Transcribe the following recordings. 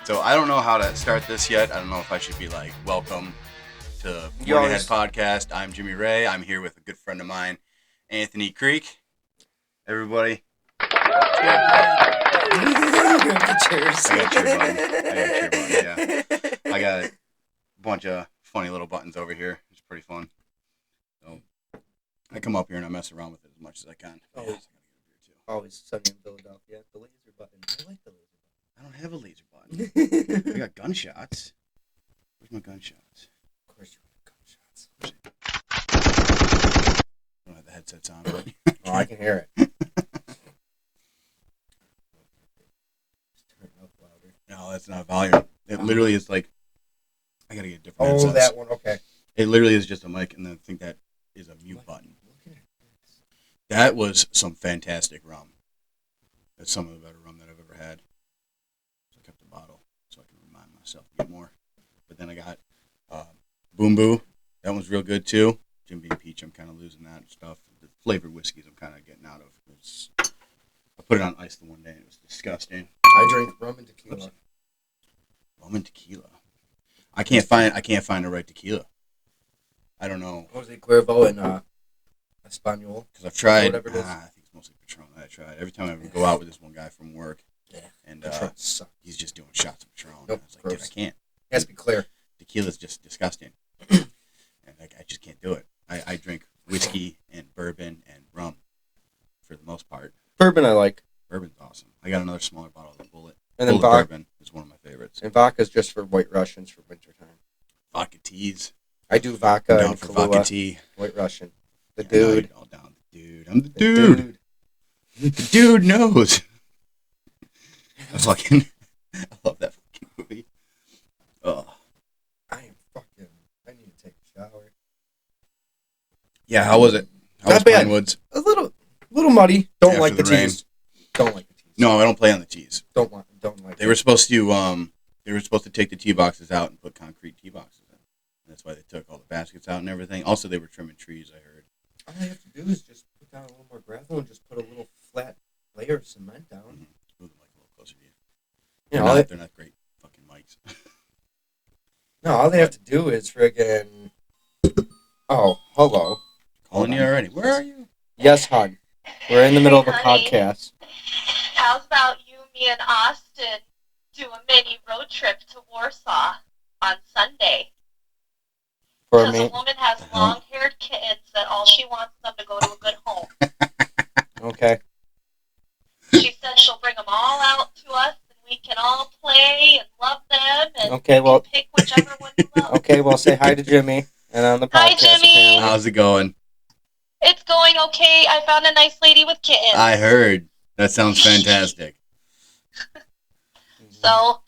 So I don't know how to start this yet. I don't know if I should be like, welcome to You Morning Head always- Podcast. I'm Jimmy Ray. I'm here with a good friend of mine, Anthony Creek. Everybody. You have the chairs. I got cheer button, yeah. I got a bunch of funny little buttons over here. It's pretty fun. So I come up here and I mess around with it as much as I can. Oh. Yeah, Always sunny in Philadelphia. The laser button. I like the I don't have a laser button. laser I button. got gunshots. Where's my gunshots? Of course you have gunshots. I don't have the headsets on. But Oh, I can hear it. Just turn it up louder. no, that's not volume. It literally is like, I gotta get different Oh, headsets. that one. Okay. It literally is just a mic, and then I think that is a mute button. Look at this. That was some fantastic rum. That's some of the better rum that I've ever had. So I kept the bottle so I can remind myself to get more. But then I got Boom Boo. That one's real good too. Jim Beam Peach, I'm kind of losing that stuff. The flavored whiskeys I'm kind of getting out of. I put it on ice the one day and it was disgusting. I drink rum and tequila. Rum and tequila. I can't find the right tequila. I don't know. Jose Cuervo and Espanol. Because I've tried, Whatever it is. I think it's mostly Patron that I tried. Every time I would go out with this one guy from work, Yeah. and Patron sucks. he's just doing shots of Patron. Nope, I was like, dude, gross. I can't. It has to be clear. Tequila's just disgusting. And I just can't do it. I drink whiskey and bourbon and rum for the most part. Bourbon I like. Bourbon's awesome. I got another smaller bottle of the Bullet. And then Bullet vodka. bourbon is one of my favorites. And vodka's just for White Russians for wintertime. Vodka teas. I do vodka I'm down and for Kahlua. vodka tea. White Russian. The Yeah, I know dude. you're all down. The dude. I'm the The dude. The dude knows. I love that fucking movie. Oh. I need to take a shower. Yeah, how was it? How Not was bad. Pine Woods? A little muddy. Don't After like the the rain. teas. Don't like the teas. No, I don't play on the tees. Don't like. They were supposed to take the tee boxes out and put concrete tee boxes in. That's why they took all the baskets out and everything. Also, they were trimming trees, I heard. All I have to do is just put down a little more gravel and just put a little flat layer of cement down. Move the mic a little closer to you. You know, They're not great fucking mics. all they have to do is friggin'. Oh, hello. Calling you already. Where are you? Yes, hon. We're in the middle of a Honey. podcast. How's about you, me, and Austin do a mini road trip to Warsaw on Sunday? For Because a me. woman has Uh-huh. long-haired kittens that all she wants them to go to a good home. Okay. She says she'll bring them all out to us, and we can all play and love them, and Okay, well- pick whichever one you love. Okay, well, say hi to Jimmy and on the podcast. Hi, Jimmy. apparently. How's it going? It's going okay. I found a nice lady with kittens. I heard. That sounds fantastic. So,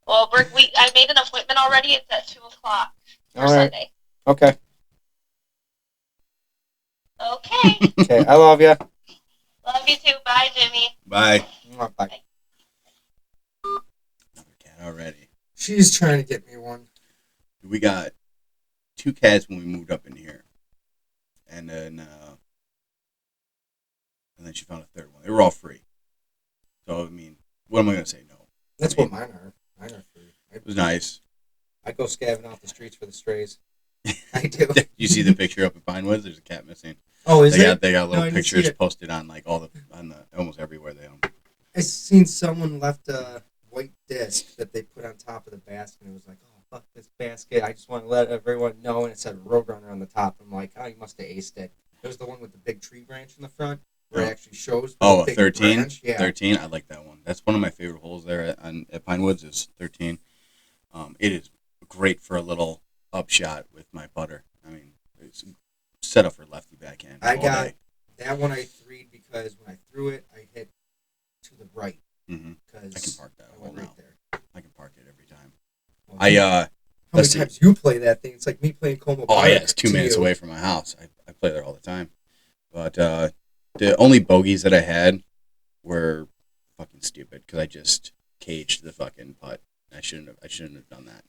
well, I made an appointment already. It's at 2 o'clock for All right. Sunday. Okay. Okay. Okay, I love you. Love you too. Bye, Jimmy. Bye. Bye. Another cat already. She's trying to get me one. We got 2 cats when we moved up in here. And then she found a third one. They were all free. So, I mean, what am I going to say? No. That's what mine are. Mine are free. It was nice. I go scavenging off the streets for the strays. I do. You see the picture up at Pinewood? There's a cat missing. Oh, is They it? got No, I little didn't see pictures it. posted on like almost everywhere they own. I seen someone left a white disc that they put on top of the basket, and it was like, oh, fuck this basket. I just want to let everyone know, and it said Roadrunner on the top. I'm like, oh, you must have aced it. It was the one with the big tree branch in the front, where it actually shows the Oh, a big 13? branch. Yeah. 13? I like that one. That's one of my favorite holes there at Pine Woods is 13. It is great for a little upshot with my putter. I mean, it's set up for lefty backhand. I all got day. that one I threed because when I threw it, I hit to the right. Mhm. Because I can park that I hole went now. right there. I can park it every time. Well, I how many let's see. times you play that thing? It's like me playing Como Oh Park yeah, it's 2 to minutes you. away from my house. I play there all the time. But the only bogeys that I had were fucking stupid because I just caged the fucking putt. I shouldn't have done that.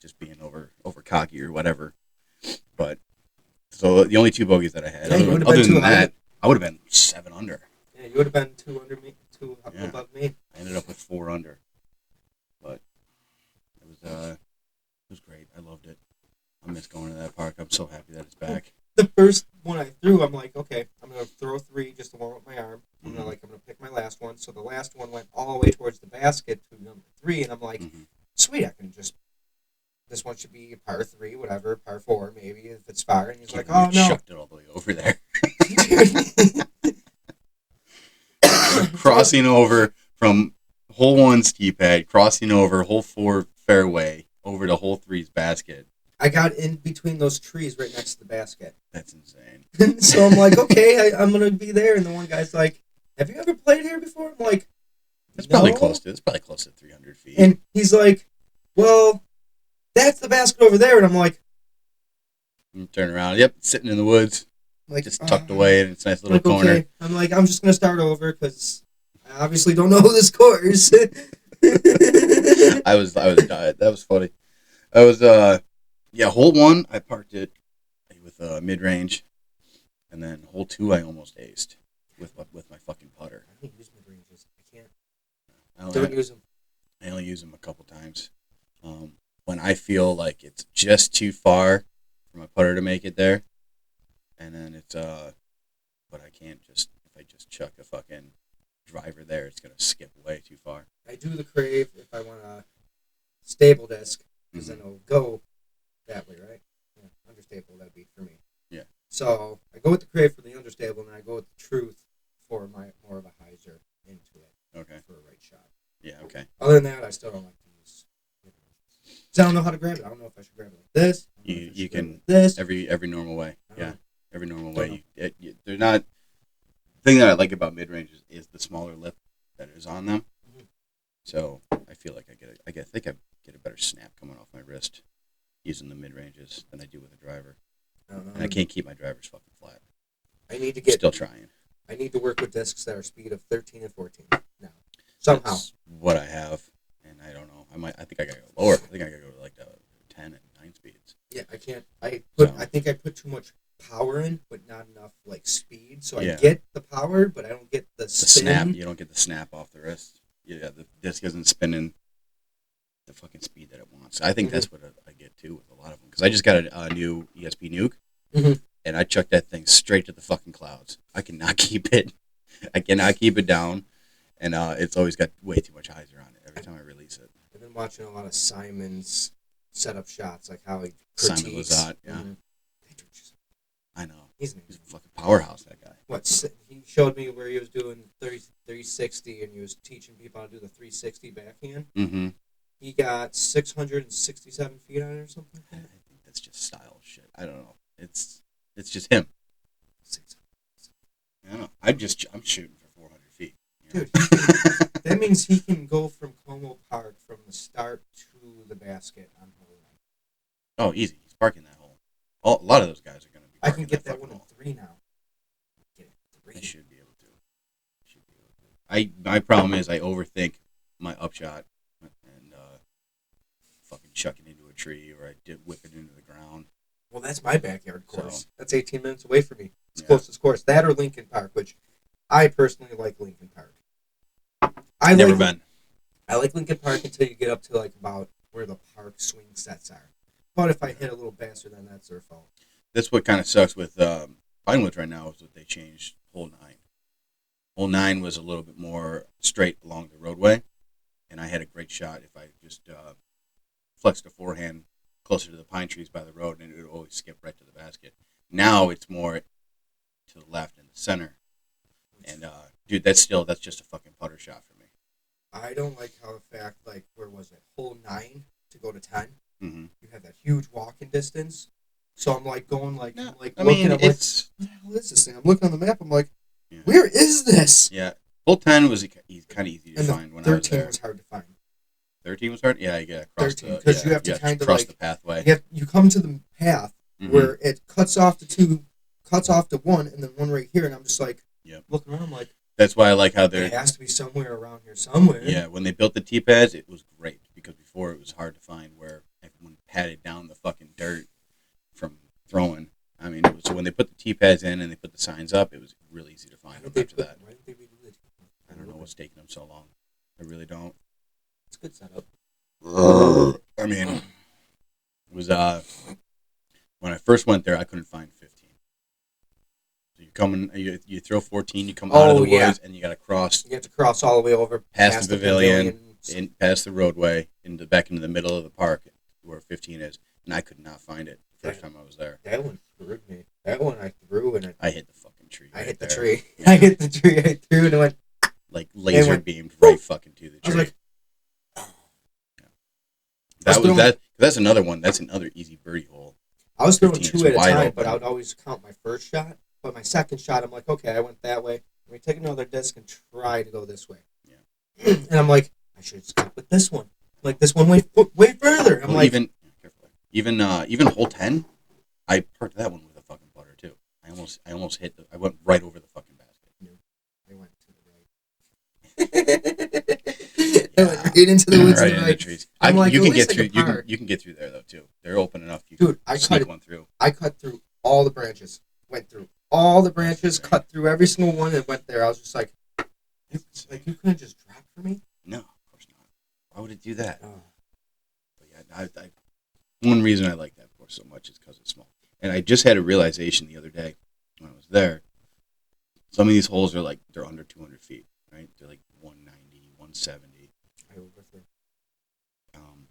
Just being over cocky or whatever. But so the only two bogeys that I had. Yeah, you would've Other been than too high. that, I would have been 7 under. Yeah, you would have been 2 under me, 2 Yeah. above me. I ended up with 4 under. But it was great. I loved it. I miss going to that park. I'm so happy that it's back. The first one I threw, I'm like, okay, I'm gonna throw 3 just to warm up my arm. I'm Mhm. gonna pick my last one. So the last one went all the way towards the basket to number 3, and I'm like, Mhm. sweet, I can just. This one should be par 3, whatever, par 4, maybe if it's far. And he's like, Can't oh believe you no. chucked it all the way over there. Crossing over from hole 1's tee pad, crossing over hole 4 fairway over to hole 3's basket. I got in between those trees right next to the basket. That's insane. So I'm like, okay, I'm gonna be there. And the one guy's like, have you ever played here before? I'm like, It's probably "No." close to 300 feet. And he's like, well, that's the basket over there. And I'm like, You turn around. Yep, sitting in the woods, just tucked away in its nice little like, corner. okay. I'm like, I'm just gonna start over because I obviously don't know this course. I was died. That was funny. I was hole 1 I parked it with mid range, and then hole 2 I almost aced with my fucking putter. I don't use mid-ranges. I can't. I Don't use them. only use them a couple times. When I feel like it's just too far for my putter to make it there, and then it's but I can't just if I just chuck a fucking driver there, it's gonna skip way too far. I do the crave if I want a stable disc because Mhm. then it'll go that way, right? Yeah, understable that'd be for me. Yeah. So I go with the crave for the understable, and I go with the truth for my more of a hyzer into it Okay. for a right shot. Yeah. Okay. Other than that, I still don't like to use. So I don't know how to grab it. I don't know if I should grab it like this. I don't know if I You should grab can it like this. every normal way. I don't Yeah. know. Every normal Don't way. They're not. The thing that I like about mid range is the smaller lip that is on them. Mhm. So I feel like I think I get a better snap coming off my wrist using the mid ranges than I do with a driver. I don't know. And I can't keep my drivers fucking flat. I need to get. Still trying. I need to work with discs that are speed of 13 and 14 now. Somehow. That's what I have, and I don't know. I think I gotta go lower. I think I gotta go to like 10 and 9 speeds. Yeah, I can't. So- I think I put too much power in, but not enough like speed. So Yeah. I get the power, but I don't get the The spin. snap, you don't get the snap off the wrist. Yeah, the disc isn't spinning the fucking speed that it wants. I think that's what I get too with a lot of them because I just got a new ESP Nuke, Mhm. and I chucked that thing straight to the fucking clouds. I cannot keep it. I cannot keep it down, and it's always got way too much hyzer on it every time I release it. I've been watching a lot of Simon's setup shots, like how he Simon critiques. Lizotte, yeah. Mhm. That dude just- I know. He's He's a fucking powerhouse, that guy. he showed me where he was doing 360 and he was teaching people how to do the 360 backhand. Mm-hmm. He got 667 feet on it or something I like that. think that's just style shit. I don't know. It's just him. 600. I don't know. I'm shooting for 400 feet. You know? Dude, that means he can go from Como Park from the start to the basket on hole 1. Oh, easy. He's parking that hole. A lot of those guys are going to be I parking can get that fucking one in hole. 3 now. Get it in 3. I should be able to. My problem is I overthink my upshot and fucking chuck it into a tree or I did whip it into the ground. Well, that's my backyard course. So- That's 18 minutes away from me. It's the Yeah. closest course. That or Lincoln Park, which I personally like Lincoln Park. Never been. I like Lincoln Park until you get up to like about where the park swing sets are. But if I hit a little faster, then that's their fault. That's what kind of sucks with Pinewoods right now is that they changed hole 9. Hole 9 was a little bit more straight along the roadway, and I had a great shot if I just flexed a forehand closer to the pine trees by the road, and it would always skip right to the basket. Now it's more to the left and the center, and dude, that's just a fucking putter shot for me. I don't like how the fact, like, where was it? Hole 9 to go to 10. Mm-hmm. You have that huge walking distance. So I'm like going like, No, like I looking. mean, I'm like, it's what the hell is this thing? I'm looking on the map. I'm like, Yeah. where is this? yeah. Hole 10 was kind of easy to And the find when I was 13 there. was hard to find. 13 was hard. Yeah, you got across 13, the 'cause you have to kinda, cross like- the pathway. You come to the path Mhm. where it cuts off the 2 cuts off to one, and then one right here, and I'm just like, Yep. looking around, I'm like, That's why I like how it they're. has to be somewhere around here somewhere. Yeah, when they built the tee pads, it was great because before it was hard to find where everyone patted down the fucking dirt from throwing. I mean, so when they put the tee pads in and they put the signs up, it was really easy to Why find did them they after put? that. Why did they redo the tee pad? I don't know what's taking them so long. I really don't. It's a good setup. I mean, it was when I first went there, I couldn't find 15. So you come in, you throw 14, you come out of Oh, the yeah. woods, and you got to cross You have to cross all the way over past the pavilion, past the roadway, back into the middle of the park where 15 is, and I could not find it the first time I was there. That one screwed me. That one I threw, and I hit the fucking tree. I right hit the there. tree. Yeah. I hit the tree. I threw, and it went. Like laser went, beamed right fucking to the I was tree. like, That's another one. That's another easy birdie hole. I was throwing 15 is two at a wide time, open. but I would always count my first shot. But my second shot, I'm like, okay, I went that way. Let me take another disc and try to go this way. Yeah. And I'm like, I should stop with this one. Like this one way further. I'm Well, like, even hole 10, I parked that one with a fucking putter too. I almost hit. I went right over the fucking basket. I went to the right. I went right into the woods Right to the into the right. trees. I'm like, you at can least get I through. can park. You can get through there though too. They're open enough. You Dude, can I sneak cut one through. I cut through all the branches. Went through all the branches, cut through every single one, and went there. I was just like, you couldn't just drop for me? No, of course not. Why would it do that? Oh. But yeah, one reason I like that course so much is because it's small. And I just had a realization the other day when I was there. Some of these holes are like, they're under 200 feet, right? They're like 190, 170. I overthrew. I'm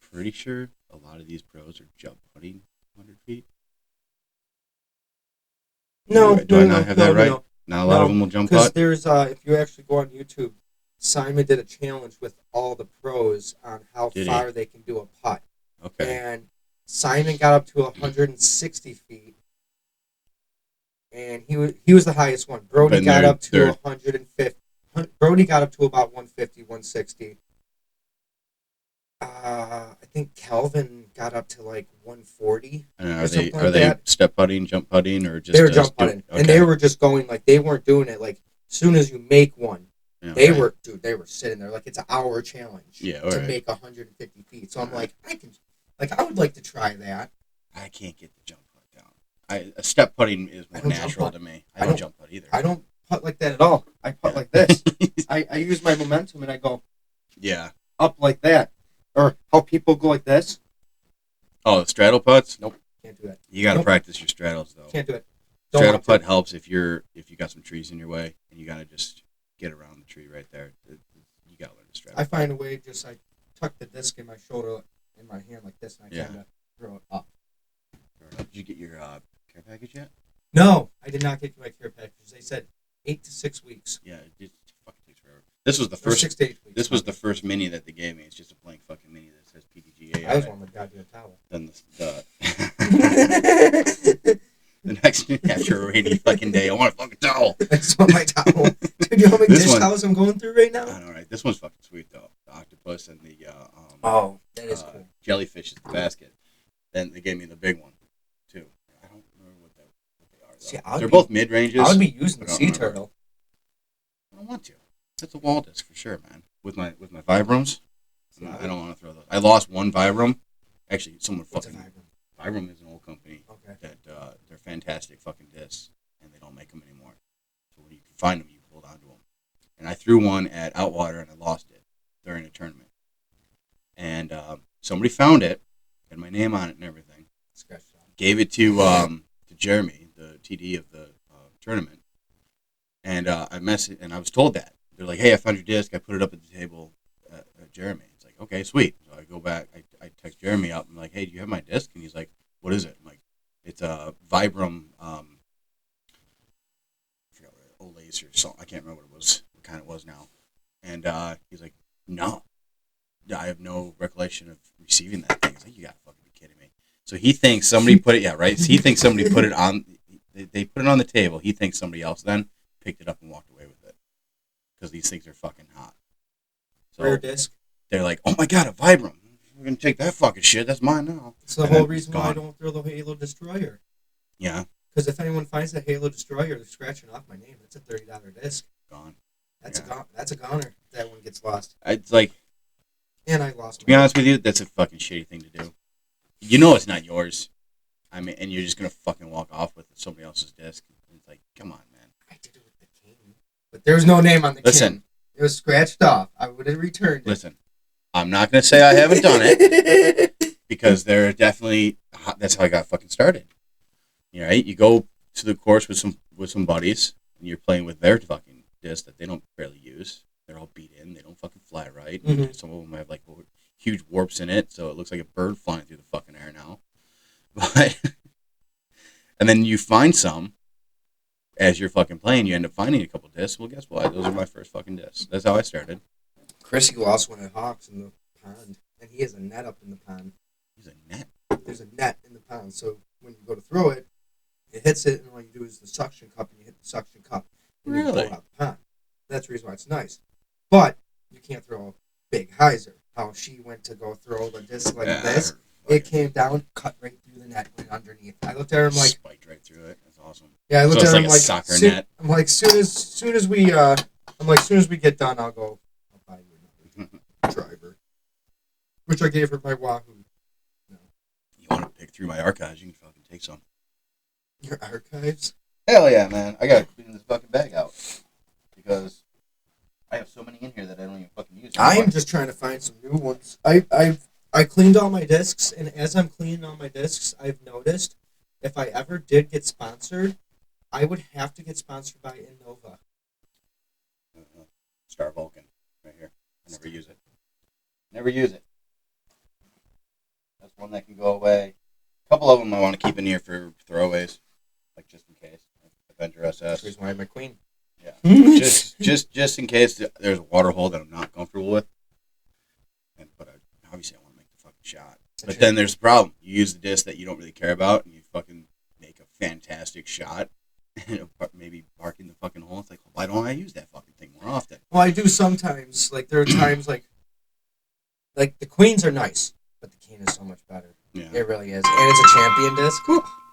pretty sure a lot of these pros are jump putting 100 feet. No, Do I not have that right? No. Not a lot of them will jump Because putt. there's, if you actually go on YouTube, Simon did a challenge with all the pros on how Did he? far they can do a putt. Okay. And Simon got up to 160 feet, and he was the highest one. Brody But got they're- up to 150. Brody got up to about 150, 160. I think Kelvin got up to like 140. And or are something they like that. step putting, jump putting, or just They were jump putting, Okay. and they were just going like they weren't doing it like as soon as you make one. Yeah, They okay. they were sitting there like it's an hour challenge Yeah, to alright. make 150 feet. So I'm like, I would like to try that. I can't get the jump putt down. A step putting is I more don't jump natural putt. to me. I I don't don't- jump putt either. I don't putt like that at all. I putt like this. I use my momentum and I go Yeah. up like that, or how people go like this. Oh, the straddle putts? Nope. Can't do that. You got to Nope. practice your straddles though. Can't do it. Don't Straddle want to. putt helps if you got some trees in your way and you got to just get around the tree right there. You got to learn to straddle. I find a way. Just I tuck the disc in my shoulder in my hand like this, and I Yeah. kind of throw it up. Did you get your care package yet? No, I did not get my care package. They said 8 to 6 weeks. Yeah, it fucking takes forever. This was the Or first. 6 to 8 weeks. This was the first mini that they gave me. It's just a blank fucking mini that says PDGA. I on was it. one with goddamn towel. Then the next after a rainy fucking day, I want a fucking towel. I just want my towel. Dude, you know how many This dish one- towels I'm going through right I now? know, right? This one's fucking sweet though. The octopus and the Oh, that is cool. jellyfish is the basket. Then they gave me the big one too. I don't remember what they are. Though. See, I'd They're be- both mid ranges. I would be using the I don't sea remember. turtle. I don't want to. That's a wall disc for sure, man. With my Vibrams, See, I don't want to throw those. I lost one Vibram. Actually, someone What's a fucking Vibram? Vibram is an old company Okay. that they're fantastic fucking discs, and they don't make them anymore. So when you can find them, you hold on to them. And I threw one at Outwater and I lost it during a tournament. And somebody found it, had my name on it and everything. Scratch that. Gave it to Jeremy, the TD of the tournament, and I was told that they're like, "Hey, I found your disc. I put it up at the table at Jeremy." It's like, "Okay, sweet." So I go back. I text Jeremy up. I'm like, "Hey, do you have my disc?" And he's like, "What is it?" I'm like, "It's a Vibram. I forgot what Olays or something. I can't remember what it was. What kind it was now." And he's like, "No, I have no recollection of receiving that thing." He's like, "You gotta fucking be kidding me." So he thinks somebody put it. Yeah, right. So he thinks somebody put it on. They put it on the table. He thinks somebody else then picked it up and walked away with it because these things are fucking hot. So Rare disc. they're like, "Oh my god, a Vibram! We're gonna take that fucking shit. That's mine now." It's the And whole then reason it's why I gone. don't throw the Halo Destroyer. Yeah, Because if anyone finds that Halo Destroyer, they're scratching off my name. That's a $30 disc. Gone. That's Yeah. That's a goner. If that one gets lost. It's like, And I lost. to be honest with you, that's a fucking shitty thing to do. You know it's not yours. I mean, and you're just gonna fucking walk off with somebody else's disc. It's like, come on, man. I did it with the king, but there's no name on the Listen. king. It was scratched off. I would have returned it. Listen, I'm not gonna say I haven't done it because there are definitely that's how I got fucking started. You know, right? You go to the course with some buddies, and you're playing with their fucking disc that they don't barely use. They're all beat in. They don't fucking fly right. Mhm. Some of them have like huge warps in it, so it looks like a bird flying through the fucking air now. But and then you find some as you're fucking playing. You end up finding a couple discs. Well, guess what? Those are my first fucking discs. That's how I started. Chris, you lost one at Hawks in the pond, and he has a net up in the pond. He's a net. There's a net in the pond, so when you go to throw it, it hits it, and all you do is the suction cup, and you hit the suction cup, and you pull Really? it out the pond. That's the reason why it's nice. But you can't throw a big hyzer. How she went to go throw the disc like this, it came down, cut right through the net, went underneath. I looked at her, I'm like, spiked right through it. That's awesome. yeah, I So looked it's at her, like I'm a like, soccer soon, net. I'm like, soon as we get done, I'll go, I'll buy you another driver. Which I gave her by Wahoo. You want to pick through my archives? You can fucking take some. Your archives? Hell yeah, man! I gotta clean this fucking bag out because I have so many in here that I don't even fucking use. I anymore. am just trying to find some new ones. I cleaned all my discs, and as I'm cleaning all my discs, I've noticed if I ever did get sponsored, I would have to get sponsored by Innova. Star Vulcan right here. I never use it. Never use it. That's one that can go away. A couple of them I want to keep in here for throwaways, like just in case. Avenger That's SS. the reason why I'm my queen. Yeah. just in case there's a water hole that I'm not comfortable with. But obviously I want to make the fucking shot. But then there's the problem. You use the disc that you don't really care about, and you fucking make a fantastic shot, and maybe marking the fucking hole. It's like, why don't I use that fucking thing more often? Well, I do sometimes. Like there are times like the queens are nice, but the king is so much better. Yeah. It really is, and it's a champion disc.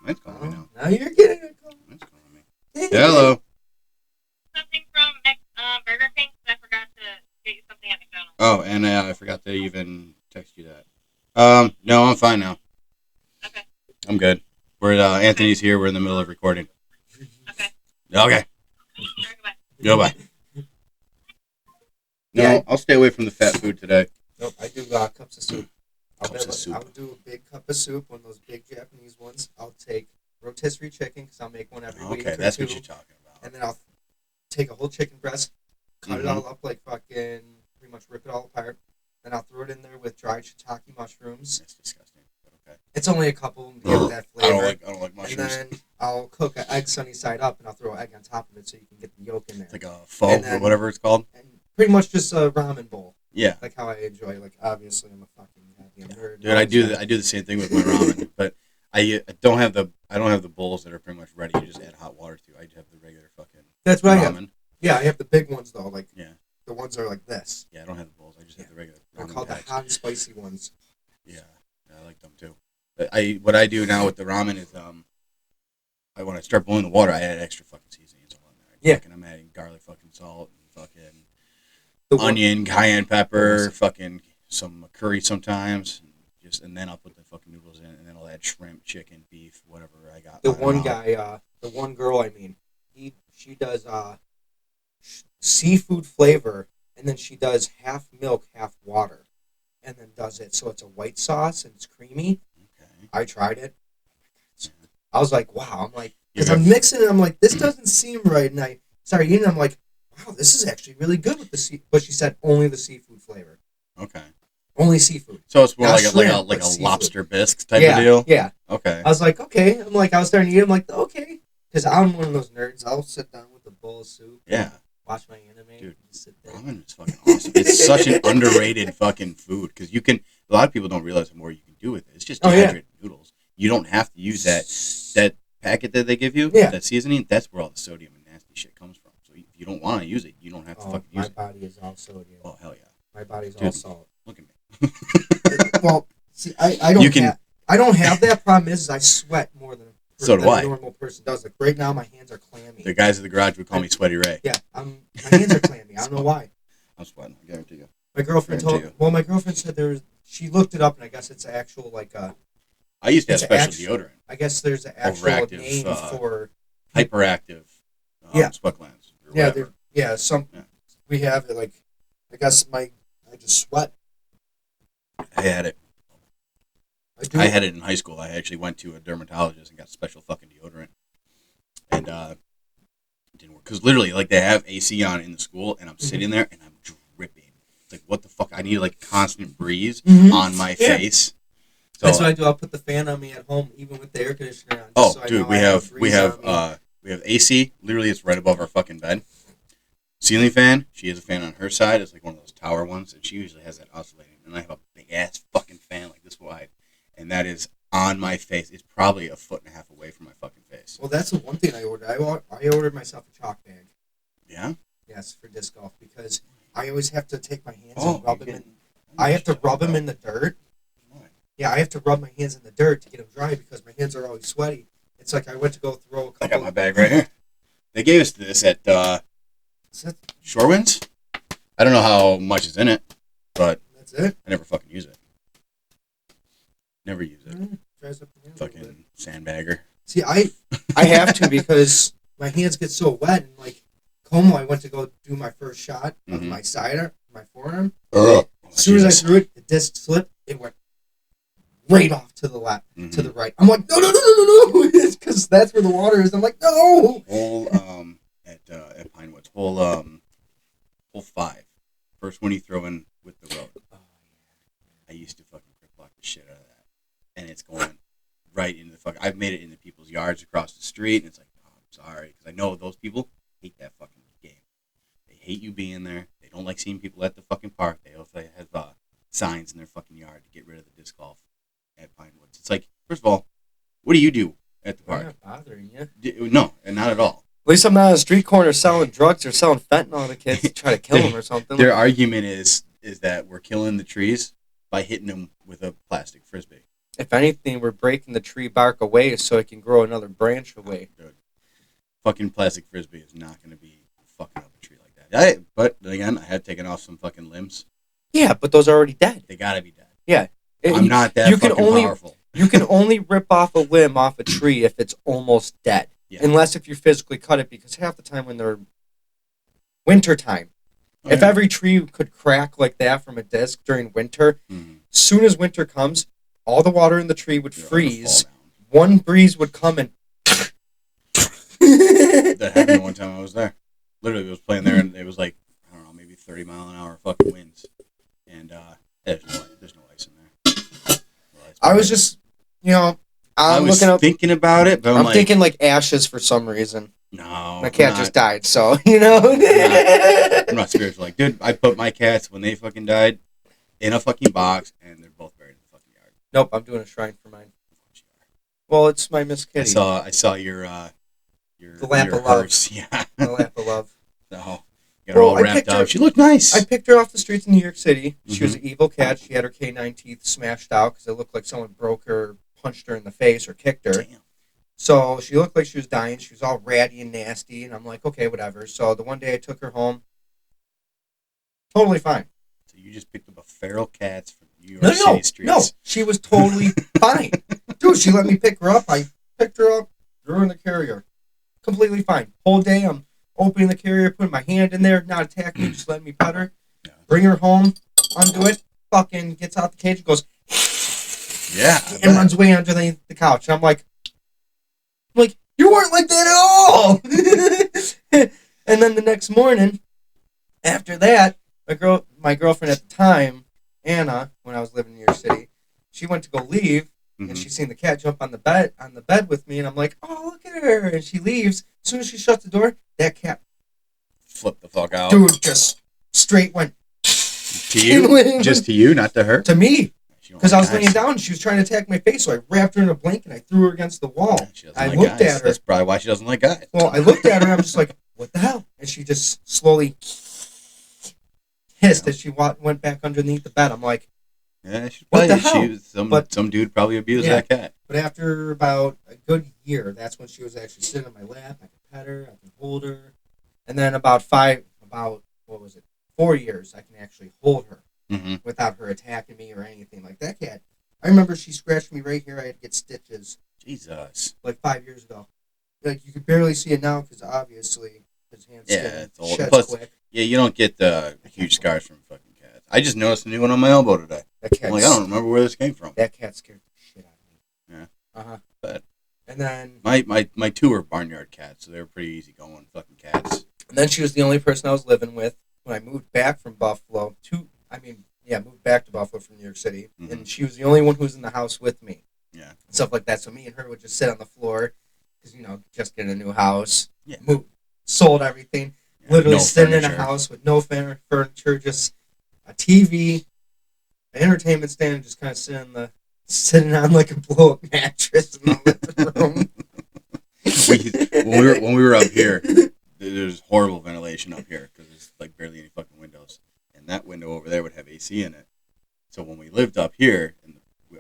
Mine's calling me now. Now you're getting it. Mine's calling me. Hello. Something from Burger King, 'cause I forgot to get you something at McDonald's. Oh, and I forgot to even text you that. No, I'm fine now. Okay. I'm good. We're Anthony's here. We're in the middle of recording. Okay. Okay. All right, goodbye. Goodbye. No, Yeah. I'll stay away from the fat food today. Nope, I do cups of soup. Cups of soup. I'll do a big cup of soup, one of those big Japanese ones. I'll take rotisserie chicken because I'll make one every week. Okay, or that's two, what you're talking about. and then I'll take a whole chicken breast, cut it Mhm. all up like fucking, pretty much rip it all apart. Then I'll throw it in there with dried shiitake mushrooms. That's disgusting. But okay. It's only a couple to give it that I don't flavor. like And mushrooms. then I'll cook an egg sunny side up, and I'll throw an egg on top of it so you can get the yolk in there. It's like a pho And or then- whatever it's called. And pretty much just a ramen bowl, Yeah. like how I enjoy. Like obviously, I'm a fucking goddamn nerd. Dude, I do the same thing with my ramen, but I don't have the bowls that are pretty much ready. You just add hot water to. I have the regular fucking That's what I have. ramen. Yeah, I have the big ones though. Like Yeah. the ones that are like this. Yeah, I don't have the bowls. I just have the regular They're ramen called packs. the hot and spicy ones. Yeah, I like them too. But what I do now with the ramen is when I start boiling the water, I add extra fucking seasonings all in there. Yeah. Fucking, I'm adding garlic, fucking salt, and fucking The one- onion, cayenne pepper, fucking some curry sometimes. And then I'll put the fucking noodles in, and then I'll add shrimp, chicken, beef, whatever I got. The lying one around. guy, the one girl, I mean, she does seafood flavor, and then she does half milk, half water, and then does it so it's a white sauce and it's creamy. Okay. I tried it. I was like, wow. I'm like, because Yeah. I'm mixing it. I'm like, this doesn't seem right. And I started eating. I'm like, wow, this is actually really good with the sea. But she said only the seafood flavor, Okay. only seafood. So it's more Not like shrimp, like but a seafood. lobster bisque type yeah, of deal. yeah. Okay. I was like, okay. I'm like, I was starting to eat. I'm like, okay, because I'm one of those nerds. I'll sit down with a bowl of soup. Yeah. Watch my anime. Dude, and sit there. Ramen is fucking awesome. It's such an underrated fucking food because you can. A lot of people don't realize the more you can do with it. It's just Oh, yeah. dehydrated noodles. You don't have to use that packet that they give you. Yeah. That seasoning. That's where all the sodium and nasty shit comes from. So if you don't want to use it, you don't have to Oh, fucking my use it. body is all sodium. Oh hell yeah! My body's all Dude. salt. Look at me. Well, see, I don't You can- I don't have that problem. Is I sweat more than So do than I. a normal person does. Like right now, my hands are clammy. The guys at the garage would call me Sweaty Ray. Yeah, my hands are clammy. I don't know why. I'm sweating. I guarantee you. My girlfriend Guarantee my girlfriend said she looked it up, and I guess it's actual I used to have It's special actual- deodorant. I guess there's an actual Overactive, name for Hyperactive. Yeah. Sweat glands. Or yeah, whatever. some Yeah. we have it I guess I just sweat. I had it. do. I had it in high school. I actually went to a dermatologist and got special fucking deodorant, and it didn't work because literally, like, they have AC on in the school, and I'm sitting there and I'm dripping. It's like, what the fuck? I need like constant breeze on my Yeah. face. So, That's what I do. I'll put the fan on me at home, even with the air conditioner on. oh, so I dude, know we I have breeze on me. we have AC. Literally, it's right above our fucking bed. Ceiling fan. She has a fan on her side. It's like one of those tower ones, and she usually has that oscillating. And I have a big ass fucking fan like this wide, and that is on my face. It's probably a foot and a half away from my fucking face. Well, that's the one thing I ordered. I ordered myself a chalk bag. Yeah. Yes, for disc golf because I always have to take my hands Oh, and rub them in. I have to rub them in the dirt. Yeah, I have to rub my hands in the dirt to get them dry because my hands are always sweaty. It's like I went to go throw a couple. I got my bag right here. They gave us this at Shorewinds. I don't know how much is in it, but That's it. I never fucking use it. Never use it. Dries up the hands a little bit. Fucking sandbagger. See, I have to because my hands get so wet and like Como, I went to go do my first shot of Mhm. my cider, my forearm. Ugh. As soon as Jesus. I threw it, the disc slipped. It went right off to the left, to Mhm. the right. I'm like, no, because that's where the water is. I'm like, no. Hole at Pinewoods. Hole 5. First one you throw in with the road. I used to fucking grip block the shit out of that, and it's going right into the fucking. I've made it into people's yards across the street, and it's like, oh, I'm sorry, because I know those people hate that fucking game. They hate you being there. They don't like seeing people at the fucking park. They have signs in their fucking yard to get rid of the disc golf at Pinewoods. It's like, first of all, what do you do at the I'm park? not bothering you. No, and not at all. At least I'm not on a street corner selling drugs or selling fentanyl to kids to try to kill them or something. Their argument is that we're killing the trees by hitting them with a plastic frisbee. If anything, we're breaking the tree bark away so it can grow another branch away. Dude, fucking plastic frisbee is not going to be fucking up a tree like that. But then again, I have taken off some fucking limbs. Yeah, but those are already dead. They gotta be dead. Yeah. I'm not that you can fucking only- powerful. You can only rip off a limb off a tree if it's almost dead. Yeah. Unless if you physically cut it, because half the time when they're winter time, if Yeah. every tree could crack like that from a disc during winter, Mhm. soon as winter comes, all the water in the tree would They're gonna freeze. fall down. One breeze would come and. That happened one time I was there. Literally, I was playing there, and it was like, I don't know, maybe 30-mile-an-hour fucking winds. And there's no ice in there. I was just, I I'm was looking up. thinking about it, but I'm like, thinking like ashes for some reason. no. My cat I'm just not- died, so I'm not spiritual. Like, dude, I put my cats, when they fucking died, in a fucking box, and they're both buried in the fucking yard. Nope, I'm doing a shrine for mine. Well, it's my Miss I Kitty. saw your The lap your of love. hearse. Yeah. The lap of love. So, got her Well, all I wrapped picked her- up. She looked nice. I picked her off the streets in New York City. She was Mhm. an evil cat. She had her canine teeth smashed out because it looked like someone broke her, punched her in the face, or kicked her. Damn. So she looked like she was dying. She was all ratty and nasty, and I'm like, okay, whatever. So the one day I took her home, totally fine. So you just picked up a feral cat from New York No, City streets. no, she was totally fine. Dude, she let me pick her up. I picked her up, threw her in the carrier. Completely fine. Whole day I'm opening the carrier, putting my hand in there, not attacking me, just letting me pet her. Yeah. Bring her home, undo it, fucking gets out the cage and goes, Yeah. I and bet. runs away underneath the couch. I'm like, you weren't like that at all. And then the next morning, after that, my girlfriend at the time, Anna, when I was living in New York City, she went to go leave, and Mhm. she seen the cat jump on the bed with me, and I'm like, oh, look at her. And she leaves. As soon as she shuts the door, that cat, Flip the fuck out. dude, just straight went To you? Just to you, not to her? to me. She don't Because I like was laying guys. down and she was trying to attack my face, so I wrapped her in a blanket and I threw her against the wall. She doesn't I like looked guys. at her. That's probably why she doesn't like guys. Well, I looked at her and I'm just like, what the hell? And she just slowly hissed as she went back underneath the bed. I'm like, Yeah, she What probably the hell? some dude probably abused Yeah. that cat. But after about a good year, that's when she was actually sitting on my lap. I could pet her, I can hold her. And then about 4 years, I can actually hold her Mm-hmm. without her attacking me or anything like that cat. I remember she scratched me right here. I had to get stitches Jesus. like 5 years ago. Like you could barely see it now because obviously his hand Yeah, skin it's old. sheds Plus, quick. yeah, you don't get the huge scars from fucking cats. I just noticed a new one on my elbow today. That cat. I'm like, I don't remember where this came from. That cat scared the shit out of me. Yeah. But. And then. My two were barnyard cats, so they were pretty easy going fucking cats. And then she was the only person I was living with when I moved back from Buffalo moved back to Buffalo from New York City. Mhm. And she was the only one who was in the house with me. Yeah. And stuff like that. So me and her would just sit on the floor because, just getting a new house. Yeah. Sold everything. Yeah, Literally no sitting in furniture. a house with no furniture, just a TV, an entertainment stand, just kind of sitting on like a blow-up mattress in the living room. when we were up here, there's horrible ventilation up here because there's like barely any fucking windows, and that window over there would have AC in it. So when we lived up here,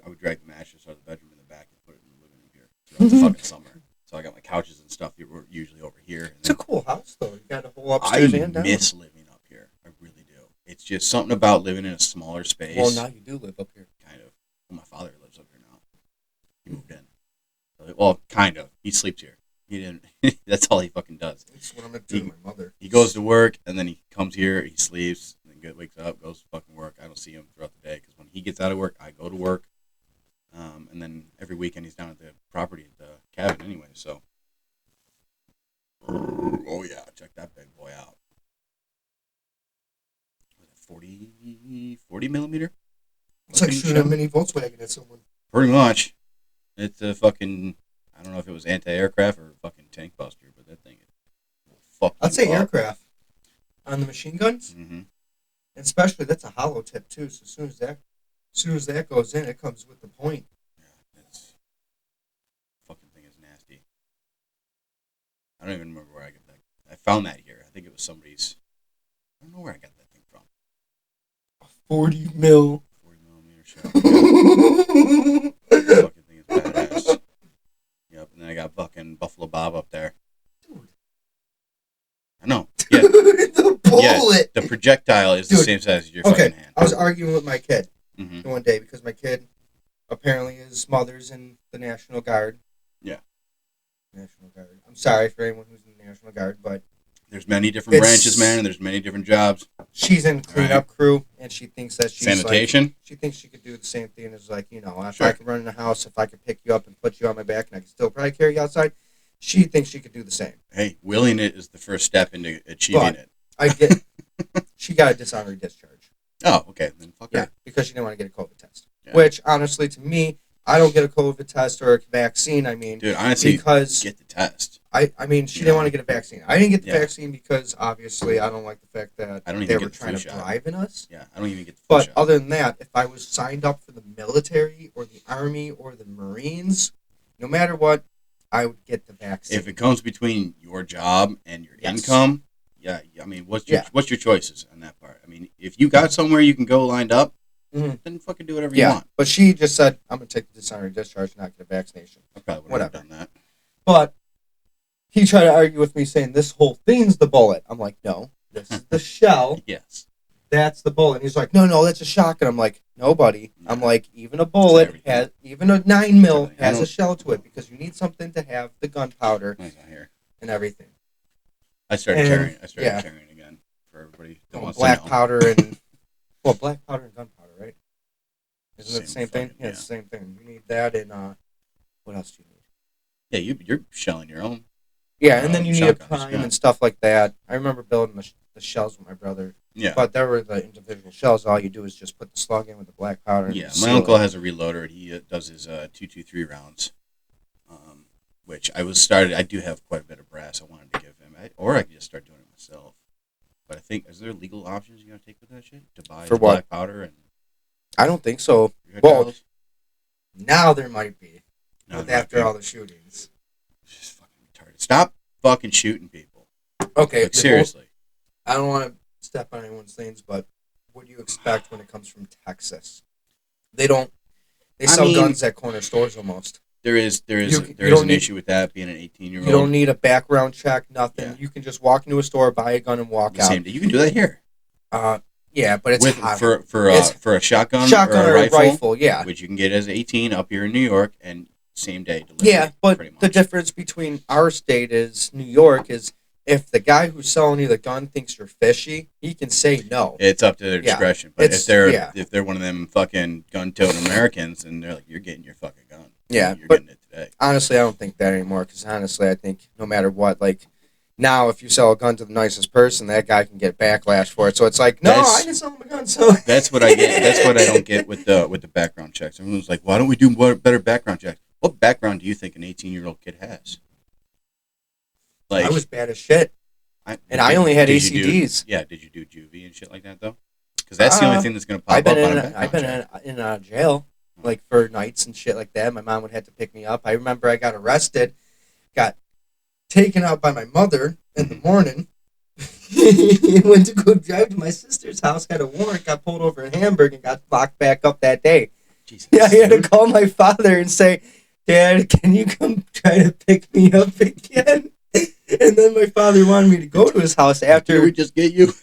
I would drag the mattress out of the bedroom in the back and put it in the living room here throughout the fucking summer. So I got my couches and stuff that were usually over here. And It's a cool house, though. You got a whole upstairs and down. I miss living up here. I really do. It's just something about living in a smaller space. Well, now you do live up here. Kind of. Well, my father lives up here now. He moved in. Well, kind of. He sleeps here. He didn't. That's all he fucking does. That's what I'm gonna do to my mother. He goes to work and then he comes here. He sleeps and then wakes up, goes to fucking work. I don't see him throughout the day because when he gets out of work, I go to work. And then every weekend he's down at the property at the cabin anyway. So, oh yeah, check that big boy out. Was it 40 millimeter? It's like shooting a mini Volkswagen at someone. Pretty much. It's a fucking, I don't know if it was anti-aircraft or fucking tank buster, but that thing will fuck I'd say you up. aircraft on the machine guns, Mm-hmm. and especially that's a hollow tip too. So as soon as that goes in, it comes with the point. Yeah, that's fucking thing is nasty. I don't even remember where I got that. I found that here. I think it was somebody's. I don't know where I got that thing from. A 40 mil. 40 millimeter shell. Fucking thing is badass. Yep, and then I got fucking Buffalo Bob up there. Dude. I know. Yeah, The bullet. the projectile is the Dude, same size as your Okay, fucking hand. I was arguing with my kid Mm-hmm. one day because my kid apparently his mother's in the National Guard. Yeah. National Guard. I'm sorry for anyone who's in the National Guard, but There's many different It's- branches, man, and there's many different jobs. she's in cleanup crew, and she thinks that she's Sanitation. Like, she thinks she could do the same thing as if Sure. I could run in the house, if I could pick you up and put you on my back, and I could still probably carry you outside. She thinks she could do the same. Hey, willing it is the first step into achieving But- it. I get. She got a dishonorary discharge. Oh, okay. Then fuck Yeah, her. because she didn't want to get a COVID test. Yeah. Which, honestly, to me, I don't get a COVID test or a vaccine. I mean, Dude, honestly, because get the test. I mean, she didn't want to get a vaccine. I didn't get the Yeah. vaccine because obviously I don't like the fact that I don't even they get were the trying flu to shot. drive in us. Yeah, I don't even get the flu But shot. other than that, if I was signed up for the military or the Army or the Marines, no matter what, I would get the vaccine. If it comes between your job and your Yes. income, yeah, I mean, what's your Yeah. choices on that part? I mean, if you got somewhere you can go lined up, Mhm. then fucking do whatever you Yeah, want. but she just said, I'm going to take the dishonorary discharge and not get a vaccination. I probably would have Whatever. done that. But he tried to argue with me saying, this whole thing's the bullet. I'm like, no, this is the shell. Yes. That's the bullet. And he's like, no, that's a shotgun. I'm like, no, buddy. I'm like, even a bullet everything. has, even a 9 mil Everything. I has a don't- shell to it because you need something to have the gunpowder Nice out here. and everything. I started And- carrying. I started yeah. carrying again for everybody that Oh, wants black to know. powder and black powder and gunpowder, right? Isn't it the Same same thing? fucking- Yeah, it's the same thing. You need that and what else do you need? Yeah, you're shelling your own. Yeah, and then you need a shotguns, prime yeah. and stuff like that. I remember building the shells with my brother, Yeah. but there were the individual shells. All you do is just put the slug in with the black powder. And Yeah, my seal uncle it. has a reloader. And he does his 223 rounds, which I do have quite a bit of brass. I wanted to give him, or I could just start doing it myself. But I think is there legal options you gotta take with that shit to buy For the what? black powder and I don't think so. projectiles? Well, now there might be, No, but they're not after big. all the shootings. It's just fucking retarded. Stop fucking shooting people. Okay, Like seriously. I don't want to step on anyone's things, but what do you expect when it comes from Texas? They don't. They I sell mean- guns at corner stores almost. There is You an don't need- issue with that being an 18-year-old. You don't need a background check, nothing. Yeah. You can just walk into a store, buy a gun, and walk the out. same day. You can do that here Yeah, but it's with hot. for a shotgun, Shotgun or a rifle, yeah. which you can get as 18 up here in New York and same day delivery. Yeah, but pretty much. the difference between our state is New York is if the guy who's selling you the gun thinks you're fishy, he can say no. It's up to their Yeah, discretion. But it's- if they're one of them fucking gun-toting Americans, and they're like, you're getting your fucking gun. Yeah, you're but- getting it today. Honestly, I don't think that anymore because honestly, I think no matter what, like now, if you sell a gun to the nicest person, that guy can get backlash for it. So it's like, no, I didn't sell him a gun. So That's what I get. That's what I don't get with the background checks. Everyone's like, why don't we do better background checks? What background do you think an 18-year-old kid has? Like, I was bad as shit, and I only had did you do- ACDs. Yeah, did you do juvie and shit like that though? Because that's the only thing that's gonna pop up on a background I've been check. in jail like for nights and shit like that. My mom would have to pick me up. I remember I got arrested, got taken out by my mother in the morning. Went to go drive to my sister's house, had a warrant, got pulled over in Hamburg, and got locked back up that day. Jesus. Yeah, I had to call my father and say, "Dad, can you come try to pick me up again?" And then my father wanted me to go to his house Did after. we just get you?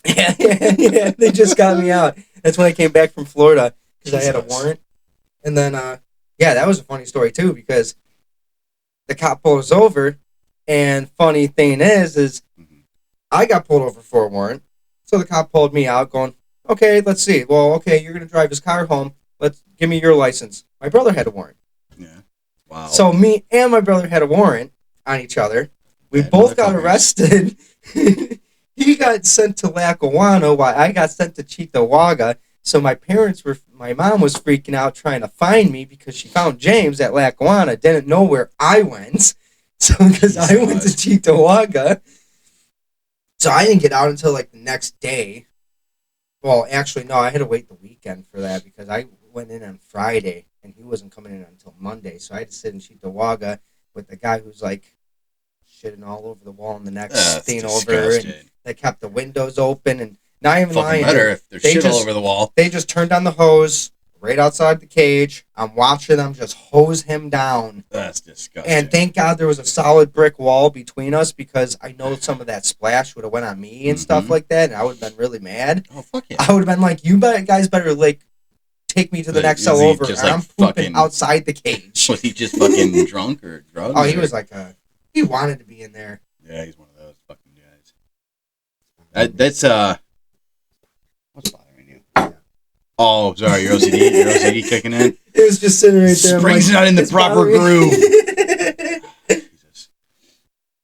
Yeah. They just got me out. That's when I came back from Florida because I had a Jesus. warrant. And then, that was a funny story too because the cop pulled us over, and funny thing is Mhm. I got pulled over for a warrant, so the cop pulled me out, going, "Okay, let's see. Well, okay, you're gonna drive his car home. Let's give me your license." My brother had a warrant, Yeah. Wow. so me and my brother had a warrant on each other. We Bad both got motherfuckers. arrested. He got sent to Lackawanna while I got sent to Cheektowaga. So my mom was freaking out trying to find me because she found James at Lackawanna, didn't know where I went. So because I went to Cheektowaga. So I didn't get out until like the next day. Well, actually, no, I had to wait the weekend for that because I went in on Friday and he wasn't coming in until Monday. So I had to sit in Cheektowaga with the guy who's like shitting all over the wall in the next That's thing over, and disgusting. they kept the windows open, and not even Fucking lying. better if there's they shit all just- over the wall. They just turned on the hose right outside the cage. I'm watching them just hose him down. That's disgusting. And thank God there was a solid brick wall between us because I know some of that splash would have went on me and stuff Mhm. like that, and I would have been really mad. Oh fuck yeah. I would have been like, guys better like take me to the Like, next is cell he over, or just, like, I'm pooping fucking- outside the cage. Was he just fucking drunk or drugs? Oh, he or- was like he wanted to be in there. Yeah, he's one of those fucking guys. That's what's bothering you? Oh, sorry, your OCD. Your OCD kicking in. It was just sitting right there. I'm Spring's like, not in the "It's proper bothering groove." me." Jesus,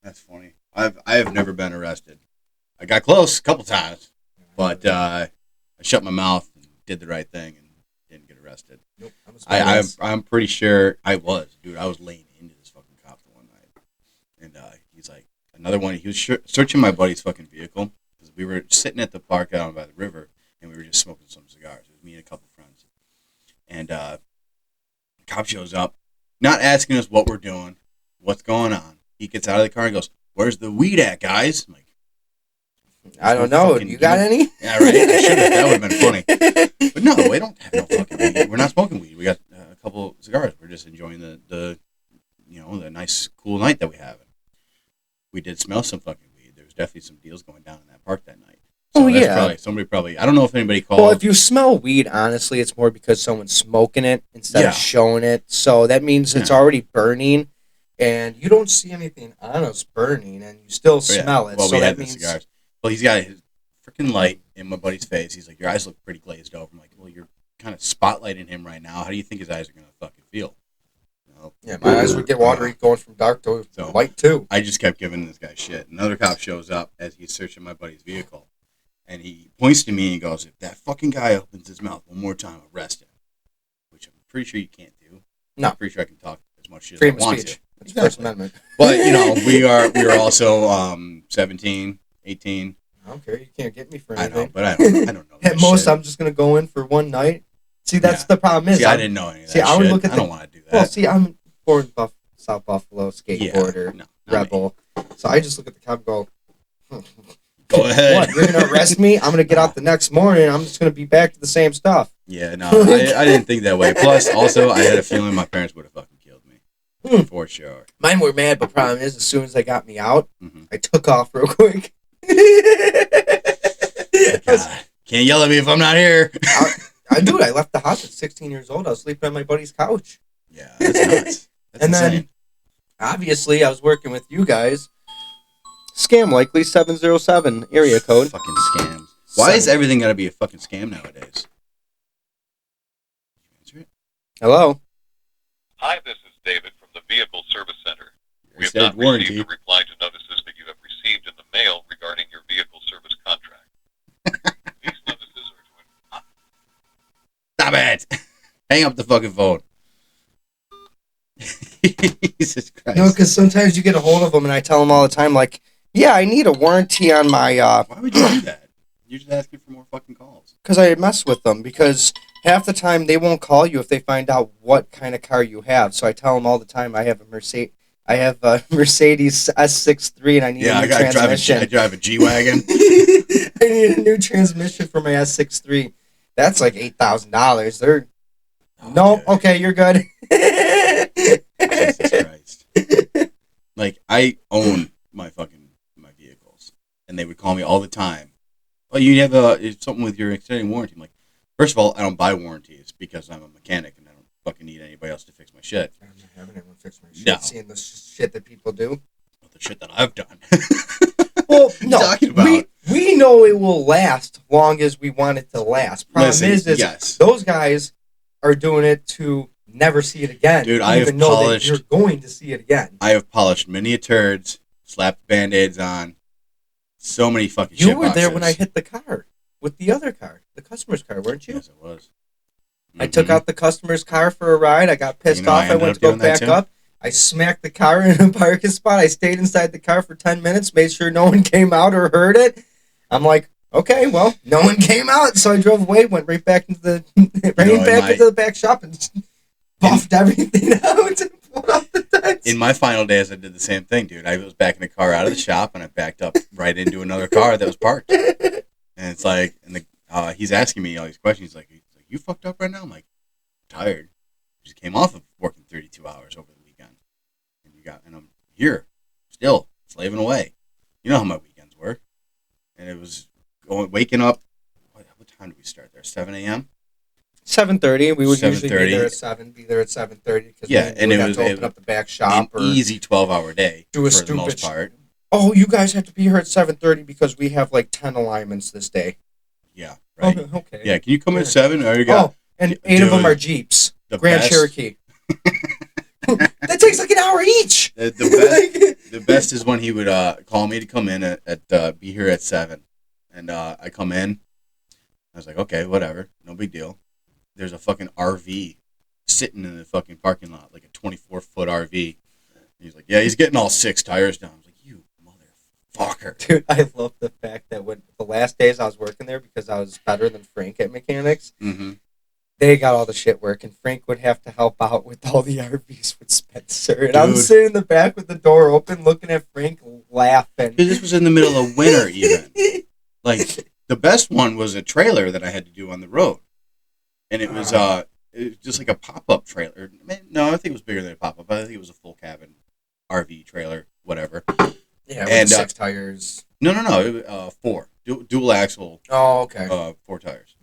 that's funny. I have never been arrested. I got close a couple times, but I shut my mouth and did the right thing and didn't get arrested. Nope, I'm a I'm pretty sure I was, dude. I was laying into this fucking cop the one night, and he's like another one. He was searching my buddy's fucking vehicle because we were sitting at the park out by the river, and we were just smoking some cigars. It was me and a couple friends, and the cop shows up, not asking us what we're doing, what's going on. He gets out of the car and goes, "Where's the weed at, guys?" I'm like, I don't know. Fucking You got any? yeah, right. I should have. That would have been funny. But no, we don't have no fucking weed. We're not smoking weed. We got a couple cigars. We're just enjoying the the nice cool night that we have. We did smell some fucking weed. There was definitely some deals going down in that park that night. So Oh, that's yeah. Somebody probably. I don't know if anybody called. Well, if you smell weed, honestly, it's more because someone's smoking it instead Yeah. of showing it. So that means it's Yeah. already burning, and you don't see anything on us burning, and you still Yeah. smell it. Well, so we that had the means cigars. Well, he's got his freaking light in my buddy's face. He's like, "Your eyes look pretty glazed over." I'm like, "Well, you're kind of spotlighting him right now. How do you think his eyes are gonna fucking feel?" You know? yeah, my eyes would get watery going from dark to So- light too. I just kept giving this guy shit. Another cop shows up as he's searching my buddy's vehicle, and he points to me and goes, "If that fucking guy opens his mouth one more time, arrest him." Which I'm pretty sure you can't do. No. I'm pretty sure I can talk as much shit as Freedom I of want speech. to. That's Exactly. First Amendment. But we are also 17, 18. I don't care. You can't get me for I anything. know, but I don't know. At that most, shit. I'm just gonna go in for one night. See, that's Yeah. the problem. Is See, I I'm- didn't know any of that See, I would shit. look at I the- don't want to do that. Well, see, I'm born South Buffalo yeah, skateboarder, no, not me. rebel. So I just look at the cop and go, Go Go ahead. What? You're gonna arrest me? I'm gonna get out the next morning. And I'm just gonna be back to the same stuff. Yeah, no, I didn't think that way. Plus, also, I had a feeling my parents would have fucking killed me. For sure. Mine were mad, but problem is, as soon as they got me out, Mm-hmm. I took off real quick. God. Can't yell at me if I'm not here. I left the house at 16 years old. I was sleeping on my buddy's couch. Yeah, that's nuts. That's And then- insane. Obviously, I was working with you guys. Scam likely 707 area code. Fucking scams. Why is everything got to be a fucking scam nowadays? Answer it. Hello? Hi, this is David from the Vehicle Service Center. We have Instead not of warranty. received a reply to notices that you have received in the mail regarding your vehicle service contract. These notices are to Stop it! Hang up the fucking phone. Jesus Christ. No, because sometimes you get a hold of them, and I tell them all the time, like, yeah, I need a warranty on my, Why would you do that? You're just asking for more fucking calls. because I mess with them, because half the time they won't call you if they find out what kind of car you have. So I tell them all the time, I have a Mercedes S63, and I need Yeah, a new transmission. I drive a G-Wagon. I need a new transmission for my S63. That's like $8,000. They're no, dude. okay, you're good. Jesus Christ. Like, I own my vehicles, and they would call me all the time. Oh, you have something with your extended warranty. I'm like, first of all, I don't buy warranties because I'm a mechanic and I don't fucking need anybody else to fix my shit. I'm not having anyone fix my shit. No. Seeing the shit that people do. But the shit that I've done. Well, What are you no, talking about? we know it will last long as we want it to last. Problem Listen, is yes. those guys are doing it to never see it again. Dude, I have even know that polished- you're going to see it again. I have polished many a turds, slapped Band-Aids on, so many fucking shit You were there boxes. when I hit the car with the other car, the customer's car, weren't you? Yes, it was. I took Mhm. out the customer's car for a ride. I got pissed You know, I off. I ended went up to go doing that back too. up. I smacked the car in a parking spot. I stayed inside the car for 10 minutes, made sure no one came out or heard it. I'm like, okay, well, no one came out, so I drove away, went right back into the into the back shop and buffed everything out and pulled out the dents. In my final days, I did the same thing, dude. I was backing a car out of the shop, and I backed up right into another car that was parked. And it's like, he's asking me all these questions. He's like, you fucked up right now? I'm like, I'm tired. Just came off of working 32 hours over the weekend, and I'm here, still slaving away. You know how my weekends were, and it was waking up. What time did we start there? 7 a.m. 7:30. We would usually be 7:30. there at 7. Be there at 7:30 because Yeah, and it have was- to open up the back shop An or easy 12-hour day do a for the most stupid part. Oh, you guys have to be here at 7:30 because we have like 10 alignments this day. Yeah, right. Okay. Yeah, can you come at Yeah. 7? Or you got Oh, and 8 of them Dude, are Jeeps. the Grand best. Cherokee. That takes like an hour each. The best, the best is when he would call me to come in at be here at 7, and I come in. I was like, okay, whatever, no big deal. There's a fucking RV sitting in the fucking parking lot, like a 24-foot RV. He's like, yeah, he's getting all 6 tires down. I was like, you motherfucker. Dude, I love the fact that when the last days I was working there because I was better than Frank at mechanics, Mm-hmm. they got all the shit work, and Frank would have to help out with all the RVs with Spencer. And I'm Dude. sitting in the back with the door open looking at Frank laughing. Dude, this was in the middle of winter, even. Like, the best one was a trailer that I had to do on the road. And it was just like a pop-up trailer. No, I think it was bigger than a pop-up. I think it was a full cabin RV trailer, whatever. Yeah, with And, 6 tires. No, it was, 4. Dual axle, Oh, okay. 4 tires.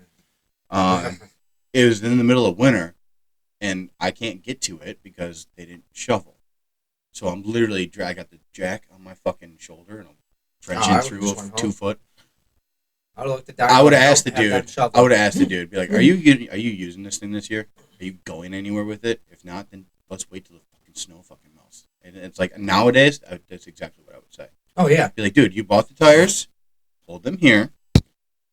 It was in the middle of winter, and I can't get to it because they didn't shovel. So I'm literally I got the jack on my fucking shoulder, and I'm trenching I would've through just a went 2 home. foot. I would have looked at that. I would have asked the Have them dude. shovel. I would have asked the dude, be like, "Are you using this thing this year? Are you going anywhere with it? If not, then let's wait till the fucking snow fucking melts." And it's like nowadays, that's exactly what I would say. Oh, yeah. Be like, "Dude, you bought the tires, hold them here,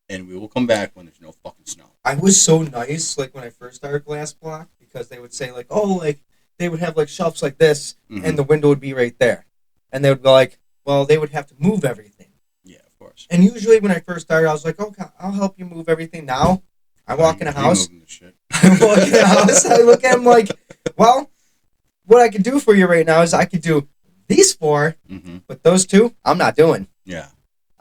and we will come back when there's no fucking snow." I was so nice, like, when I first started Glass Block, because they would say, like, oh, like, they would have, like, shelves like this, Mhm. and the window would be right there. And they would be like, well, they would have to move everything. Yeah, of course. And usually when I first started, I was like, okay, I'll help you move everything. Now, I walk in a You house, moving the shit. I walk in a house, I look at them like, well, what I could do for you right now is I could do these 4, Mhm. but those 2, I'm not doing. Yeah.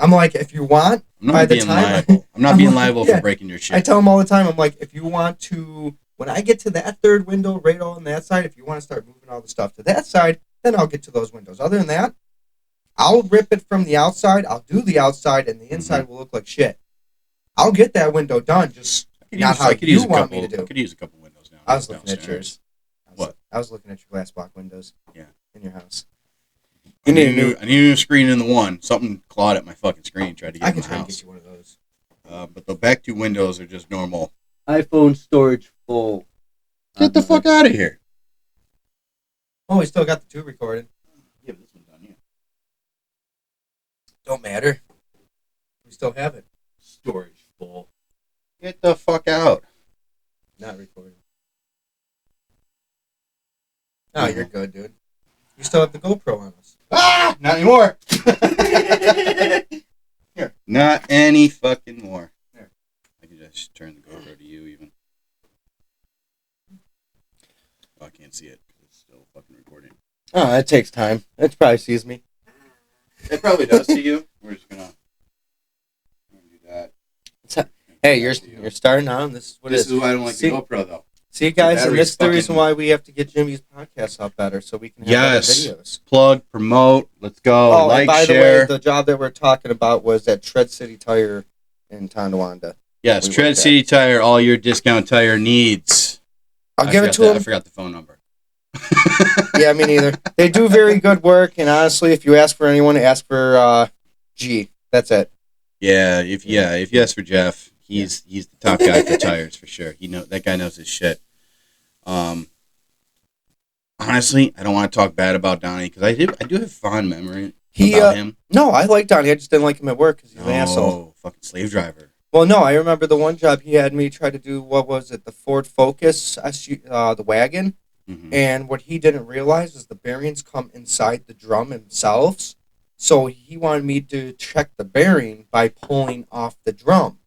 I'm like, if you want, I'm not by the being time liable. I'm not being I'm- liable yeah. for breaking your shit. I tell them all the time, I'm like, if you want to, when I get to that third window right on that side, if you want to start moving all the stuff to that side, then I'll get to those windows. Other than that, I'll rip it from the outside, I'll do the outside, and the inside will look like shit. I'll get that window done, just not how you want me to do. I could use a couple windows now. I was looking at downstairs. yours. What? I was looking at your glass block windows. Yeah. In your house. I need a new screen in the one. Something clawed at my fucking screen. Tried to get I in can my try and house. get you one of those. But the back two windows are just normal. iPhone storage full. Get the fuck out of here. Oh, we still got the two recorded. Yeah, but this one's on you. Don't matter. We still have it. Storage full. Get the fuck out. Not recorded. Oh, you're good, dude. You still have the GoPro on us. Ah! Not anymore. Here. Not any fucking more. Here. I can just turn the GoPro to you even. Oh, I can't see it. It's still fucking recording. Oh, that takes time. It probably sees me. It probably does to you. We're just gonna do that. Hey, you're starting on. This is what This it is is. why I don't like See- the GoPro though. See, guys, and battery's this is the reason fucking- why we have to get Jimmy's podcast out better, so we can have Yes. better videos. Plug, promote. Let's go. Oh, like, and by share. the way, the job that we're talking about was at Tread City Tire in Tonawanda. Yes, we Tread worked at. City Tire. All your discount tire needs. I'll I give it forgot to I him. forgot the phone number. Yeah, me neither. They do very good work, and honestly, if you ask for anyone, ask for G. That's it. Yeah, if you ask for Jeff, he's the top guy for tires for sure. That guy knows his shit. Honestly, I don't want to talk bad about Donnie because I do have fond memory about him. No, I like Donnie. I just didn't like him at work because he's an asshole. Oh, fucking slave driver. Well, no, I remember the one job he had me try to do. What was it? The Ford Focus, the wagon. Mhm. And what he didn't realize is the bearings come inside the drum themselves. So he wanted me to check the bearing by pulling off the drum.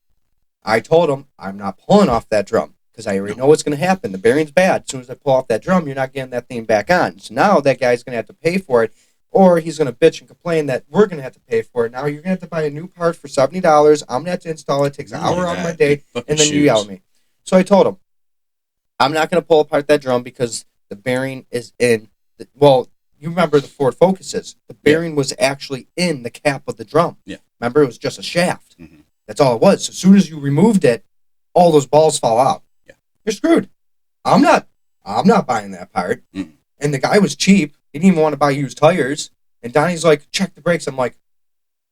I told him, I'm not pulling off that drum because I already know what's going to happen. The bearing's bad. As soon as I pull off that drum, you're not getting that thing back on. So now that guy's going to have to pay for it, or he's going to bitch and complain that we're going to have to pay for it. Now you're going to have to buy a new part for $70. I'm going to have to install it. It takes an hour out of my day. Fucking And then you shoes. yell at me. So I told him, I'm not going to pull apart that drum because the bearing is in. You remember the Ford Focuses. The bearing was actually in the cap of the drum. Yeah. Remember, it was just a shaft. Mhm. That's all it was. So as soon as you removed it, all those balls fall out. Yeah. You're screwed. I'm not buying that part. Mm. And the guy was cheap. He didn't even want to buy used tires. And Donnie's like, check the brakes. I'm like,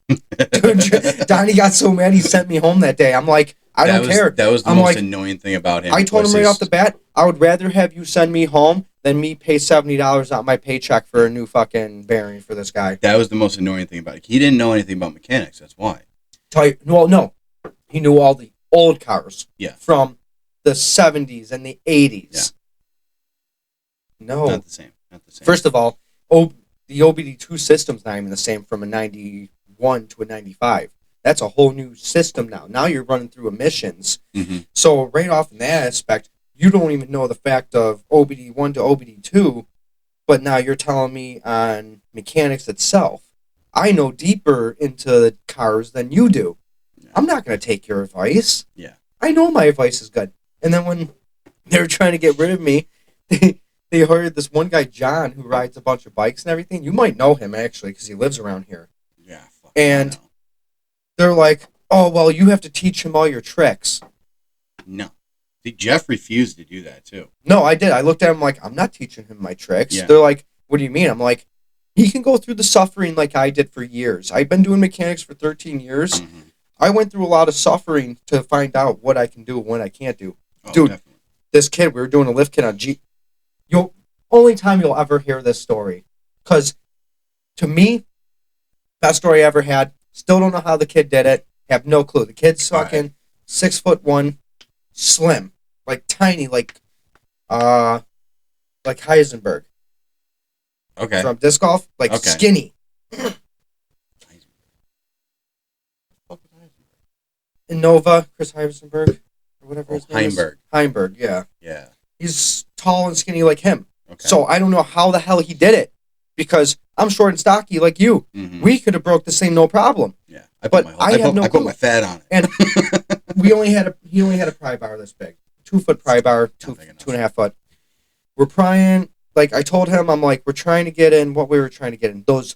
dude, Donnie got so mad he sent me home that day. I'm like, I don't care. That was the I'm most like- annoying thing about him. I told was him right his- off the bat, I would rather have you send me home than me pay $70 out my paycheck for a new fucking bearing for this guy. That was the most annoying thing about it. He didn't know anything about mechanics. That's why. Well, no. He knew all the old cars. Yeah. From the 70s and the 80s. No. Not the same. Not the same. First of all, the OBD2 system's not even the same from a 91 to a 95. That's a whole new system now. Now you're running through emissions. Mhm. So right off in that aspect, you don't even know the fact of OBD1 to OBD2, but now you're telling me on mechanics itself. I know deeper into the cars than you do. Yeah. I'm not going to take your advice. Yeah. I know my advice is good. And then when they were trying to get rid of me, they hired this one guy, John, who rides a bunch of bikes and everything. You might know him, actually, because he lives around here. Yeah. Fuck, And- They're like, oh, well, you have to teach him all your tricks. no. See, Jeff refused to do that too. No, I did. I looked at him like, I'm not teaching him my tricks. Yeah. They're like, what do you mean? I'm like, he can go through the suffering like I did for years. I've been doing mechanics for 13 years. Mhm. I went through a lot of suffering to find out what I can do and what I can't do. Oh, Dude. definitely. This kid, we were doing a lift kit on G. Only time you'll ever hear this story. Because to me, best story I ever had. Still don't know how the kid did it. Have no clue. The kid's fucking 6'1", slim, like tiny, like Heisenberg Okay. from disc golf, like Okay. skinny. Innova, Chris Heisenberg, or whatever his name is. Heimberg. Heimberg, yeah. Yeah. He's tall and skinny like him. Okay. So I don't know how the hell he did it. because I'm short and stocky like you. Mhm. We could have broke this thing no problem. Yeah, But I have no I put clue. my fat on it. And he only had a pry bar this big, 2-foot pry bar, Not big enough. 2.5 foot. We're prying. Like I told him, I'm like, we're trying to get in what we were trying to get in. Those.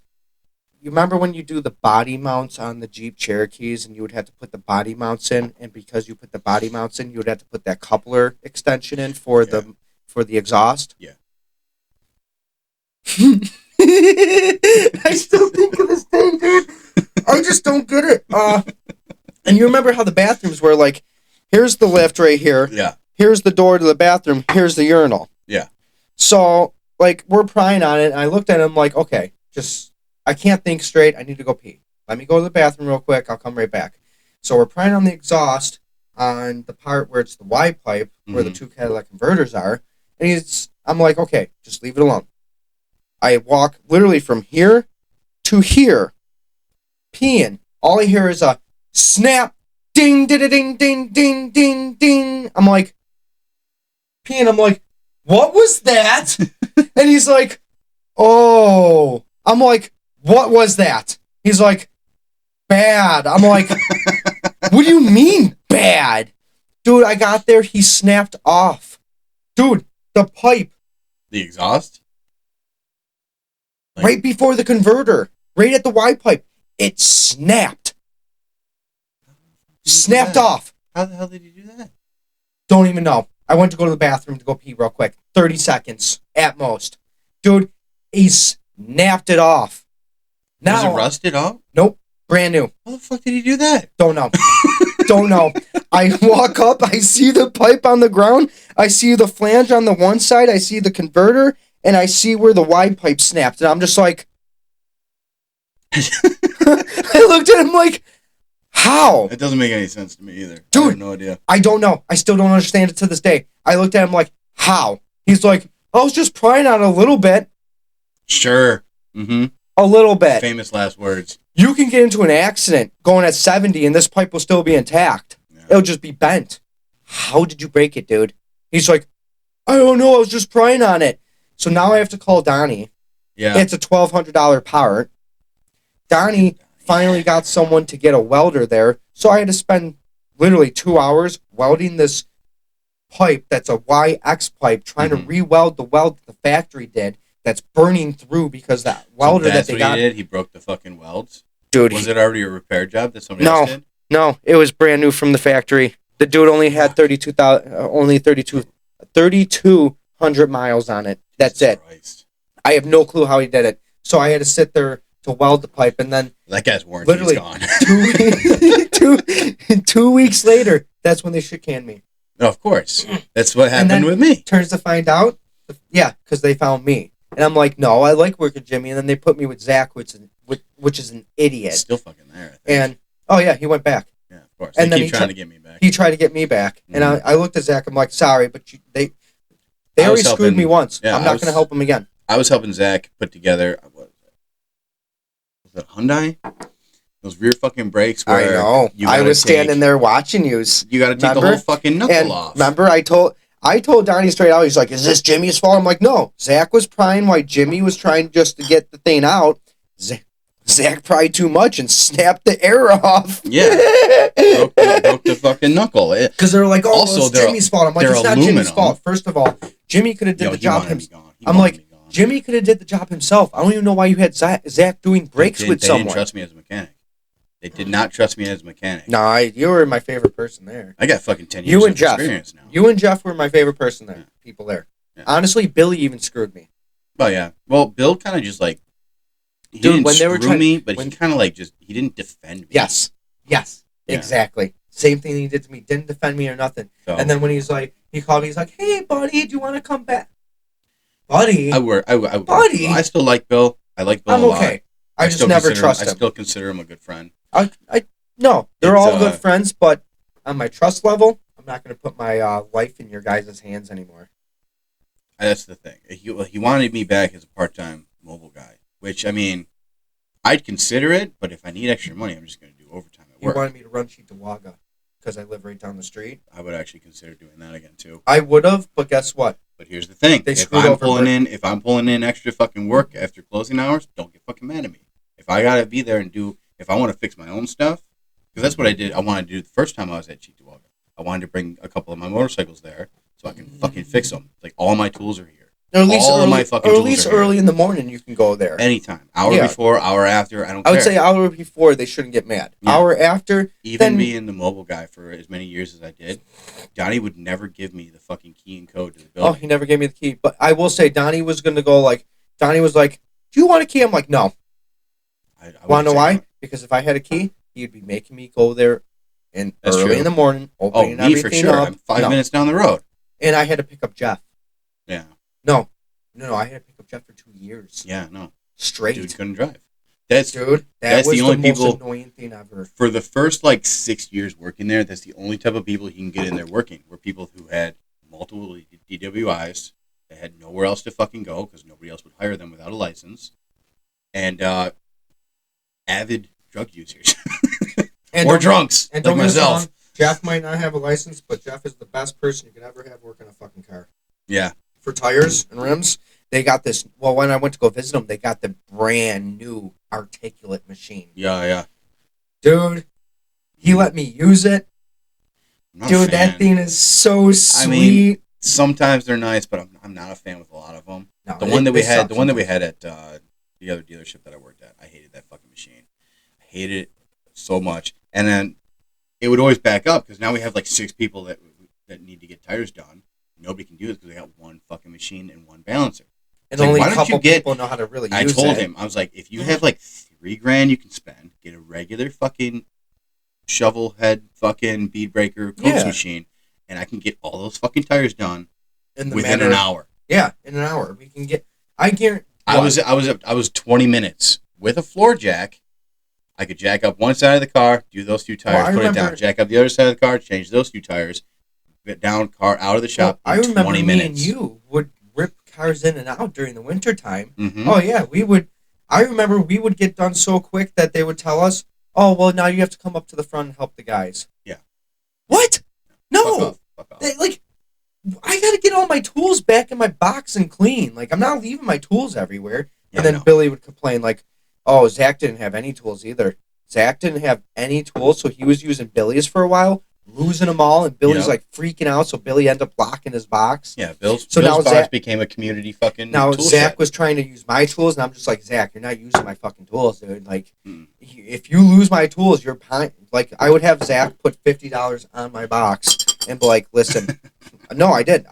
You remember when you do the body mounts on the Jeep Cherokees, and you would have to put the body mounts in, and because you put the body mounts in, you would have to put that coupler extension in for the exhaust. Yeah. I still think of this thing, dude. I just don't get it. And you remember how the bathrooms were like, here's the lift right here. Yeah. Here's the door to the bathroom. Here's the urinal. Yeah. So, like, we're prying on it, and I looked at him like, okay, I can't think straight. I need to go pee. Let me go to the bathroom real quick. I'll come right back. So we're prying on the exhaust on the part where it's the Y pipe, where the two catalytic converters are. And I'm like, okay, just leave it alone. I walk literally from here to here, peeing. All I hear is a snap, ding, ding, ding, ding, ding, ding, ding. I'm like, peeing. I'm like, what was that? And he's like, oh. I'm like, what was that? He's like, bad. I'm like, what do you mean bad? Dude, I got there, he snapped off. Dude, the pipe, The exhaust? Like- right before the converter, right at the Y pipe, it snapped. Snapped Yeah. off. How the hell did you do that? Don't even know. I went to go to the bathroom to go pee real quick. 30 seconds at most. Dude, he snapped it off. Was Now, it rusted off? nope, brand new. How the fuck did he do that? Don't know. Don't know. I walk up, I see the pipe on the ground, I see the flange on the one side, I see the converter, and I see where the Y pipe snapped. And I'm just like, I looked at him like, how? It doesn't make any sense to me either. I Dude. have no idea. I don't know. I still don't understand it to this day. I looked at him like, how? He's like, I was just prying on it a little bit. Sure. Mm-hmm. A little bit. Famous last words. You can get into an accident going at 70 and this pipe will still be intact. Yeah. It'll just be bent. How did you break it, dude? He's like, I don't know. I was just prying on it. So now I have to call Donnie. Yeah. It's a $1,200 part. Donnie finally got someone to get a welder there. So I had to spend literally 2 hours welding this pipe that's a YX pipe, trying to re-weld the weld that the factory did that's burning through because that welder so that that's they what got. he did? He broke the fucking welds? Dude, Was it already a repair job that somebody No. else did? no, it was brand new from the factory. The dude only had 3,200 miles on it. That's Jesus it. Christ. I have no clue how he did it. So I had to sit there to weld the pipe, and then That guy's warranty is Literally. gone. 2 weeks later, that's when they shit canned me. No, of course. That's what And happened then- with me. Turns to find out, yeah, because they found me. And I'm like, no, I like working with Jimmy. And then they put me with Zach, which is an idiot. It's still fucking there, I think. And, oh, yeah, he went back. yeah, of course. and They then keep he trying tri- to get me back. He tried to get me back. And I looked at Zach. I'm like, sorry, but they I already was screwed helping- me once. yeah, I'm I not was- going to help him again. I was helping Zach put together, what was it Hyundai? Those rear fucking brakes I where know. you I gotta was standing take- there watching you. You got to take the Remember? whole fucking knuckle And off. remember, I told Donnie straight out, he's like, is this Jimmy's fault? I'm like, no. Zach was prying while Jimmy was trying just to get the thing out. Zach pried too much and snapped the air off. Yeah. broke the fucking knuckle. Because they're like, oh, Also, it's they're- Jimmy's fault. I'm like, they're it's not Jimmy's aluminum. fault. First of all, Jimmy could have did Yo, the he job wanted me himself. gone. He I'm wanted like, me gone. Jimmy could have did the job himself. I don't even know why you had Zach doing breaks They with didn't someone. trust me as a mechanic. They did not trust me as a mechanic. No, you were my favorite person there. I got fucking 10 years You and of Jeff. experience now. You and Jeff were my favorite person there. Yeah. People there. Yeah. Honestly, Billy even screwed me. Oh, yeah. Well, Bill kind of just like, he Dude, didn't when they were screw trying- me, but when- he kind of like just, he didn't defend me. Yes. Yes. Yeah. Exactly. Same thing he did to me. Didn't defend me or nothing. So, And then when he's like, he called me, he's like, hey, buddy, do you want to come back? Buddy, I Buddy. I still like Bill. I like Bill I'm a lot. okay. I just still never consider trust I him. still consider him a good friend. No, they're It's, all good friends, but on my trust level, I'm not going to put my life in your guys' hands anymore. That's the thing. He wanted me back as a part-time mobile guy, which, I mean, I'd consider it, but if I need extra money, I'm just going to do overtime at He work. wanted me to run Cheektowaga because I live right down the street. I would actually consider doing that again, too. I would have, but guess what? But here's the thing: They if screwed over if I'm pulling in extra fucking work after closing hours, don't get fucking mad at me. If I gotta be there and if I want to fix my own stuff, because that's what I did. I wanted to do the first time I was at Cheektowaga. I wanted to bring a couple of my motorcycles there so I can fucking fix them. Like all my tools are here. Or at least All of early, my fucking or at tools least are here. early in the morning you can go there. Anytime, hour Yeah. before, hour after, I don't I care. would say hour before they shouldn't get mad. Yeah. Hour after, Even then- being the mobile guy for as many years as I did, Donnie would never give me the fucking key and code to the oh, building. he never gave me the key. But I will say Donnie was going to go like, Donnie was like, do you want a key? I'm like, no. I Want to know wouldn't say why? no. Because if I had a key, he'd be making me go there and That's early true. in the morning, Oh, opening me for everything sure. up. I'm 5 No. minutes down the road. And I had to pick up Jeff. Yeah, No, I had to pick up Jeff for 2 years yeah, no, straight. dude couldn't drive. That's Dude, that that's was the the, only most people- annoying thing ever. for the first like 6 years working there. That's the only type of people he can get in there working. Were people who had multiple DWIs that had nowhere else to fucking go because nobody else would hire them without a license, and avid drug users And or don't- drunks And like don't get us myself. wrong, Jeff might not have a license, but Jeff is the best person you could ever have working a fucking car. Yeah, For tires and rims, they got this. Well, when I went to go visit them, they got the brand new articulate machine. yeah. Dude, he let me use it. I'm not a Dude, that fan. thing is so sweet. mean, Sometimes they're nice, but I'm not a fan with a lot of them. No, The one that we they had, suck the one that we sometimes. had at the other dealership that I worked at, I hated that fucking machine. I hated it so much, and then it would always back up because now we have like 6 people that need to get tires done. Nobody can do it because they got one fucking machine and one balancer. And like, only why a don't couple you get- people know how to really I use told it. him, I was like, if you have like $3,000 you can spend, get a regular fucking shovel head fucking bead breaker coax Yeah. machine, and I can get all those fucking tires done in the within matter, an hour. Yeah, in an hour. We can get. I guarantee. I was 20 minutes with a floor jack. I could jack up one side of the car, do those 2 tires, Well, I put it remember- down, jack up the other side of the car, change those 2 tires, get down, car out of the shop I in remember 20 me minutes. and you would rip cars in and out during the winter time. Mm-hmm. Oh yeah, we would. I remember we would get done so quick that they would tell us, "Oh well, now you have to come up to the front and help the guys." Yeah. What? No. Fuck off. Like, I gotta get all my tools back in my box and clean. Like, I'm not leaving my tools everywhere. Yeah, And then I know. Billy would complain, like, "Oh, Zach didn't have any tools either. Zach didn't have any tools, so he was using Billy's for a while, losing them all, and Billy's Yep. like freaking out. So Billy ended up locking his box. Yeah, Bill's So now box Zach- became a community fucking Now tool Zach shed. was trying to use my tools, and I'm just like, Zach, you're not using my fucking tools, dude. Like, Mm. if you lose my tools, you're pine. Like, I would have Zach put $50 on my box and be like, listen, no, I did.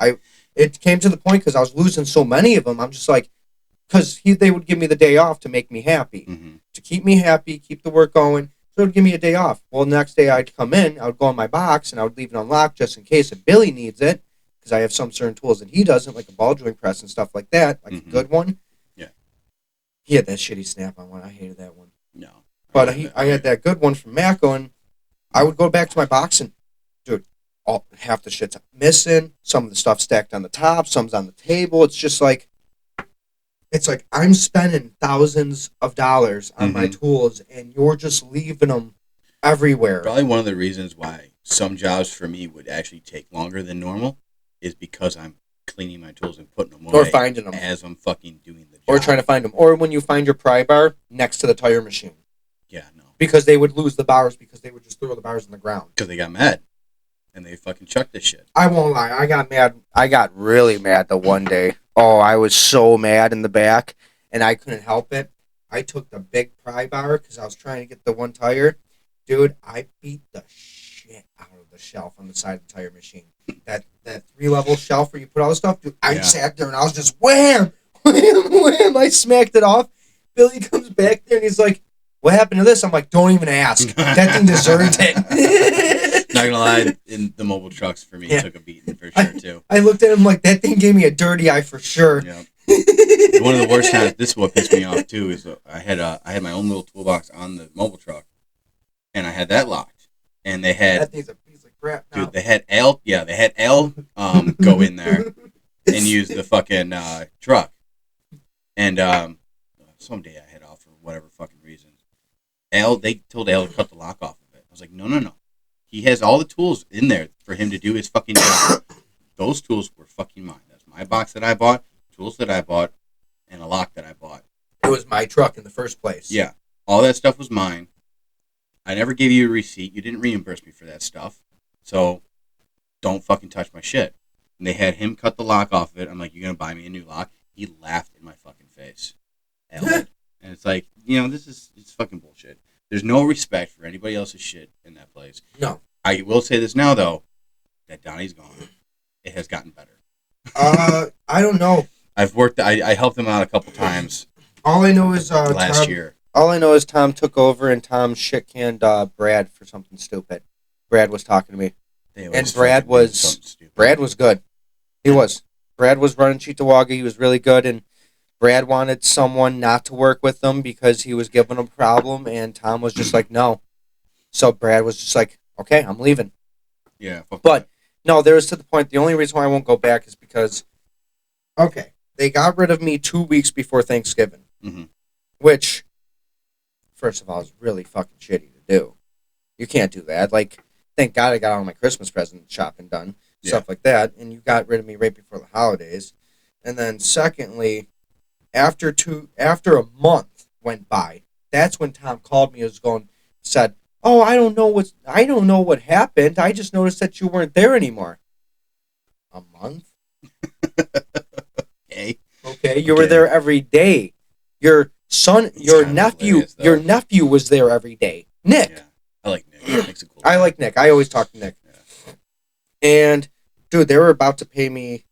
It came to the point because I was losing so many of them. I'm just like, because they would give me the day off to make me happy, Mhm. to keep me happy, keep the work going. So it would give me a day off. Well, the next day I'd come in, I would go in my box, and I would leave it unlocked just in case if Billy needs it, because I have some certain tools that he doesn't, like a ball joint press and stuff like that, like Mhm. a good one. Yeah. He had that shitty Snap-on one. I hated that one. No. But I had that good one from Mako, and I would go back to my box and, dude, half the shit's missing. Some of the stuff stacked on the top. Some's on the table. It's just like, I'm spending thousands of dollars on my tools, and you're just leaving them everywhere. Probably one of the reasons why some jobs for me would actually take longer than normal is because I'm cleaning my tools and putting them away Or finding them. as I'm fucking doing the job. Or trying to find them. Or when you find your pry bar next to the tire machine. Yeah, no. Because they would lose the bars because they would just throw the bars on the ground. Because they got mad. And they fucking chucked this shit. I won't lie. I got mad. I got really mad the one day. Oh, I was so mad in the back, and I couldn't help it. I took the big pry bar because I was trying to get the one tire. Dude, I beat the shit out of the shelf on the side of the tire machine. That 3-level shelf where you put all the stuff. Dude, I Yeah. sat there and I was just wham, wham, wham. I smacked it off. Billy comes back there and he's like, "What happened to this?" I'm like, "Don't even ask. That thing deserved it." Not gonna lie, in the mobile trucks for me Yeah. took a beating for sure too. I looked at him like, that thing gave me a dirty eye for sure. Yeah. One of the worst times. This is what pissed me off too. Is I had my own little toolbox on the mobile truck, and I had that locked. And they had That thing's a piece of crap now. dude. They had Al go in there and use the fucking truck. And someday I had off for whatever fucking reason. They told Al to cut the lock off of it. I was like, no. He has all the tools in there for him to do his fucking job. Those tools were fucking mine. That's My box that I bought, tools that I bought, and a lock that I bought. It was my truck in the first place. Yeah. All that stuff was mine. I never gave you a receipt. You didn't reimburse me for that stuff. So don't fucking touch my shit. And they had him cut the lock off of it. I'm like, you're going to buy me a new lock? He laughed in my fucking face. And it's like, it's fucking bullshit. There's no respect for anybody else's shit in that place. No. I will say this now, though, that Donnie's gone. It has gotten better. I don't know. I helped him out a couple times All I know is last Tom, year. All I know is Tom took over and Tom shit canned Brad for something stupid. Brad was talking to me. They always And Brad fucking do was- something stupid. Brad was good. He was. Brad was running Cheektowaga. He was really good, and Brad wanted someone not to work with them because he was giving them a problem, and Tom was just like, no. So Brad was just like, okay, I'm leaving. Yeah. Fuck But no, there was to the point. The only reason why I won't go back is because, okay, they got rid of me 2 weeks before Thanksgiving, Mhm. which, first of all, is really fucking shitty to do. You can't do that. Like, thank God I got all my Christmas present shopping done, stuff like that, and you got rid of me right before the holidays. And then, secondly, after a month went by, that's when Tom called me and said, "Oh, I don't know what happened. I just noticed that you weren't there anymore." A month? Hey. Okay, you were Okay. there every day. Your son, It's your kinda nephew, hilarious, though. your nephew was there every day. Nick. Yeah. I like Nick. Nick's a cool I guy. like Nick. I always talk to Nick. Yeah. And dude, they were about to pay me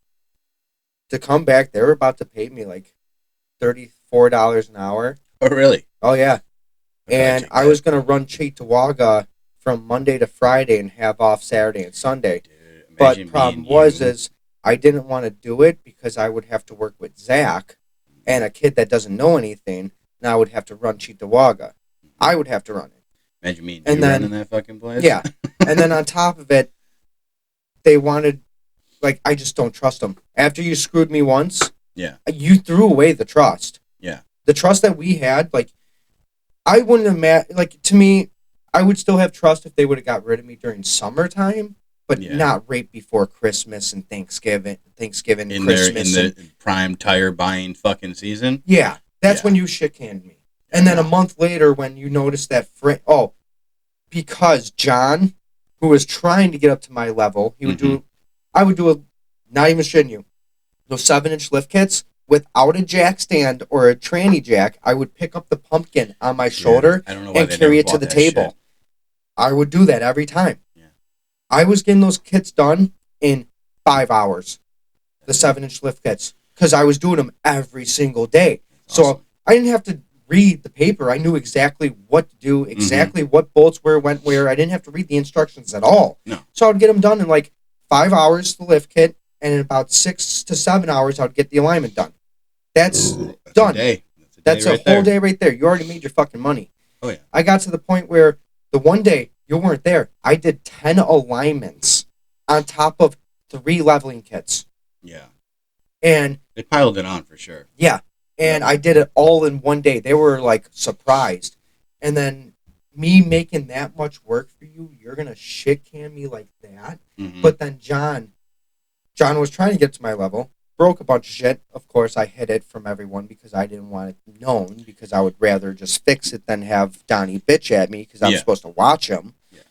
to come back. They were about to pay me like $34 an hour. Oh, really? Oh yeah. And take I that. was gonna run Cheektowaga from Monday to Friday and have off Saturday and Sunday. Dude, But imagine problem being was you. is I didn't want to do it because I would have to work with Zach and a kid that doesn't know anything, and I would have to run Cheektowaga. I would have to run it. Imagine me and you then- running that fucking place. Yeah. And then on top of it, they wanted, like, I just don't trust them. After you screwed me once, Yeah. you threw away the trust. Yeah. The trust that we had, like, I wouldn't have, like, to me, I would still have trust if they would have got rid of me during summertime, but Yeah. not right before Christmas and Thanksgiving, in Christmas. the prime tire buying fucking season. Yeah, that's Yeah. when you shit canned me. And then a month later, when you notice that, because John, who was trying to get up to my level, he would do, I would do not even shitting you, those 7-inch lift kits without a jack stand or a tranny jack. I would pick up the pumpkin on my shoulder I don't know why and they carry never it to bought the that table. shit. I would do that every time. Yeah. I was getting those kits done in 5 hours, the 7-inch lift kits, because I was doing them every single day. So Awesome. I didn't have to read the paper. I knew exactly what to do, exactly what bolts where went where. I didn't have to read the instructions at all. No. So I would get them done in like 5 hours, the lift kit, and in about 6 to 7 hours, I would get the alignment done. That's done. A day. That's day a right whole there. day right there. You already made your fucking money. Oh yeah. I got to the point where the one day you weren't there, I did 10 alignments on top of 3 leveling kits. Yeah. And They piled it on for sure. and I did it all in one day. They were like surprised. And then me making that much work for you, you're gonna shit can me like that. Mhm. But then John was trying to get to my level, broke a bunch of shit. Of course, I hid it from everyone because I didn't want it known, because I would rather just fix it than have Donnie bitch at me because I'm Yeah. supposed to watch him. Yeah.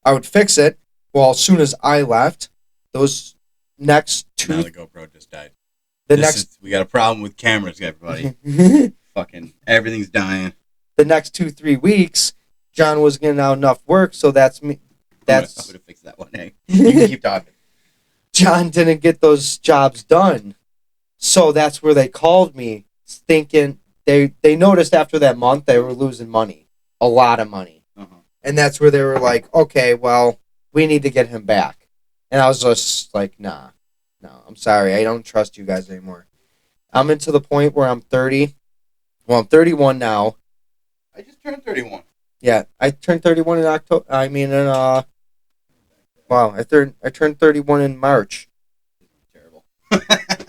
I would fix it. Well, as soon as I left, those next Now two, the GoPro just died. the We got a problem with cameras, everybody. next, Fucking everything's dying. the next 2-3 weeks, John was getting out enough work, so that's me. I'm That's gonna fix that one. Hey, you can keep talking. John didn't get those jobs done. So that's where they called me, thinking they noticed after that month they were losing money, a lot of money. Uh-huh. And that's where they were like, okay, well, we need to get him back. And I was just like, no, I'm sorry. I don't trust you guys anymore. I'm into the point where I'm 30. Well, I'm 31 now. I just turned 31. Yeah, I turned 31 in October. I mean, wow, I turned 31 in March. Terrible.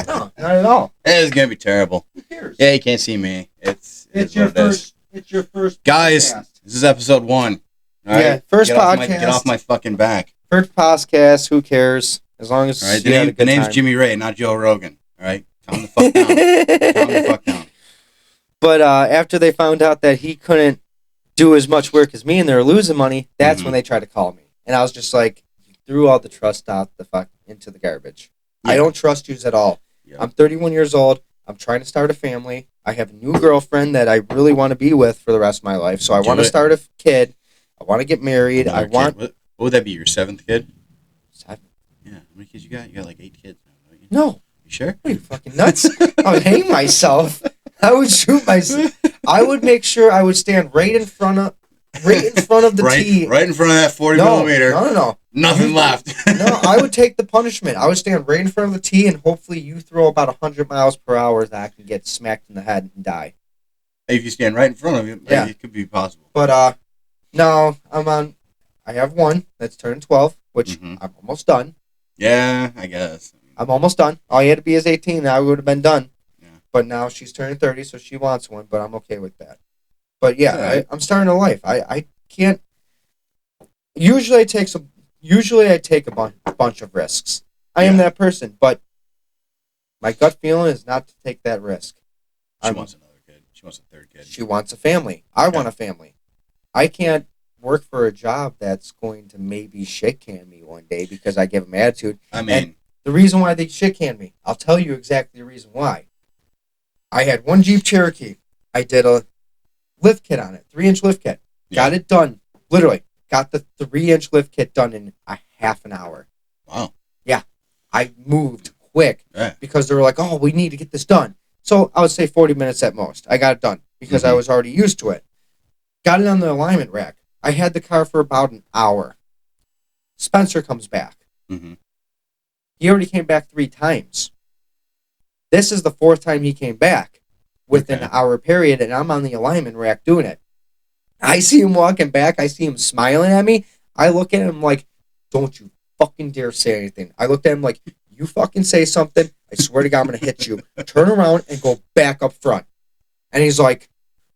No, not at all. It's gonna be terrible. Who cares? Yeah, you can't see me. It's your what it is. first. It's your first. Guys, podcast. this is episode 1. All Yeah, first get off podcast. get off my fucking back. First podcast. Who cares? As long as All right, you had a the good name's time. Jimmy Ray, not Joe Rogan. All right, calm the fuck down. Calm the fuck down. But after they found out that he couldn't do as much work as me and they were losing money, that's Mhm. when they tried to call me. And I was just like, you threw all the trust out the fuck into the garbage. I Yeah. don't trust you at all. Yeah. I'm 31 years old. I'm trying to start a family. I have a new girlfriend that I really want to be with for the rest of my life. So I Do want to it. start a kid. I want to get married. Another I want. kid. What would that be? Your 7th kid? Seven. Yeah. How many kids you got? You got like 8 kids now, don't you? No. You sure? What are you fucking nuts? I would hang myself. I would shoot myself. I would make sure I would stand right in front of the tee. Right in front of that 40 No, millimeter. no. Nothing You- left. No, I would take the punishment. I would stand right in front of the tee, and hopefully you throw about 100 miles per hour that I can get smacked in the head and die. If you stand right in front of him, Yeah. it could be possible. But no, I have one that's turned 12, which Mhm. I'm almost done. Yeah, I guess. I'm almost done. All you had to be is 18, and I would have been done. Yeah. But now she's turning 30, so she wants one, but I'm okay with that. But yeah, Alright. I'm starting a life. I can't. Usually I take a bunch of risks. I am Yeah. that person, but my gut feeling is not to take that risk. She I'm- wants another kid. She wants a 3rd kid. She wants a family. I want a family. I can't work for a job that's going to maybe shit can me one day because I give them attitude. I mean, The reason why they shit can me, I'll tell you exactly the reason why. I had one Jeep Cherokee. I did a lift kit on it, 3-inch lift kit. Got it done. Literally, got the 3-inch lift kit done in a half an hour. wow. I moved quick Yeah. because they were like, oh, we need to get this done. So I would say 40 minutes at most. I got it done because I Mhm. was already used to it. Got it on the alignment rack. I had the car for about an hour. Spencer comes back. Mm-hmm. He already came back 3 times. This is the 4th time he came back within Okay. an hour period, and I'm on the alignment rack doing it. I see him walking back. I see him smiling at me. I look at him like, don't you fucking dare say anything. I looked at him like, you fucking say something, I swear to God, I'm going to hit you. Turn around and go back up front. And he's like,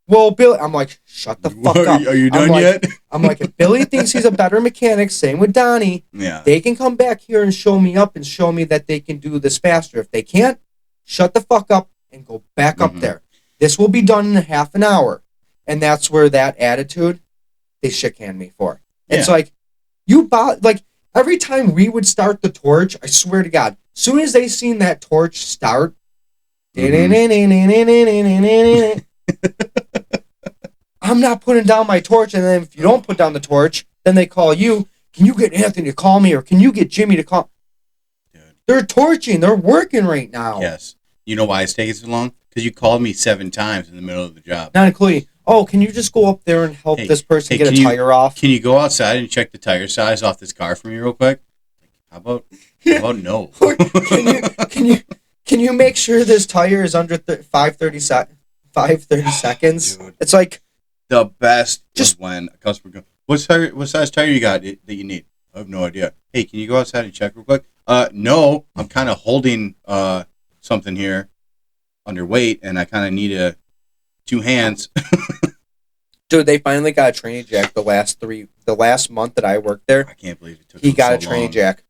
well, Billy. I'm like, shut the fuck up. Are you I'm done like- yet? I'm like, if Billy thinks he's a better mechanic, same with Donnie, Yeah. they can come back here and show me up and show me that they can do this faster. If they can't, shut the fuck up and go back up Mhm. there. This will be done in a half an hour. And that's where that attitude, they shit can me for. It's Yeah. like, like, every time we would start the torch, I swear to God, as soon as they seen that torch start, I'm not putting down my torch. And then if you don't put down the torch, then they call you. Can you get Anthony to call me, or can you get Jimmy to call? Dude. They're torching. They're working right now. Yes. You know why it's taking so long? Because you called me 7 times in the middle of the job. Not including, oh, can you just go up there and help Hey, this person hey, get a can you- tire off? Can you go outside and check the tire size off this car for me real quick? How about no? Or can you make sure this tire is under 530 seconds? Dude. It's like, The best Just- was when a customer goes, what size tire you got that you need? I have no idea. Hey, can you go outside and check real quick? No, I'm kind of holding something here underweight, and I kind of need 2 hands. dude, they finally got a tranny jack the last month that I worked there. I can't believe it took He them got so a tranny long. jack.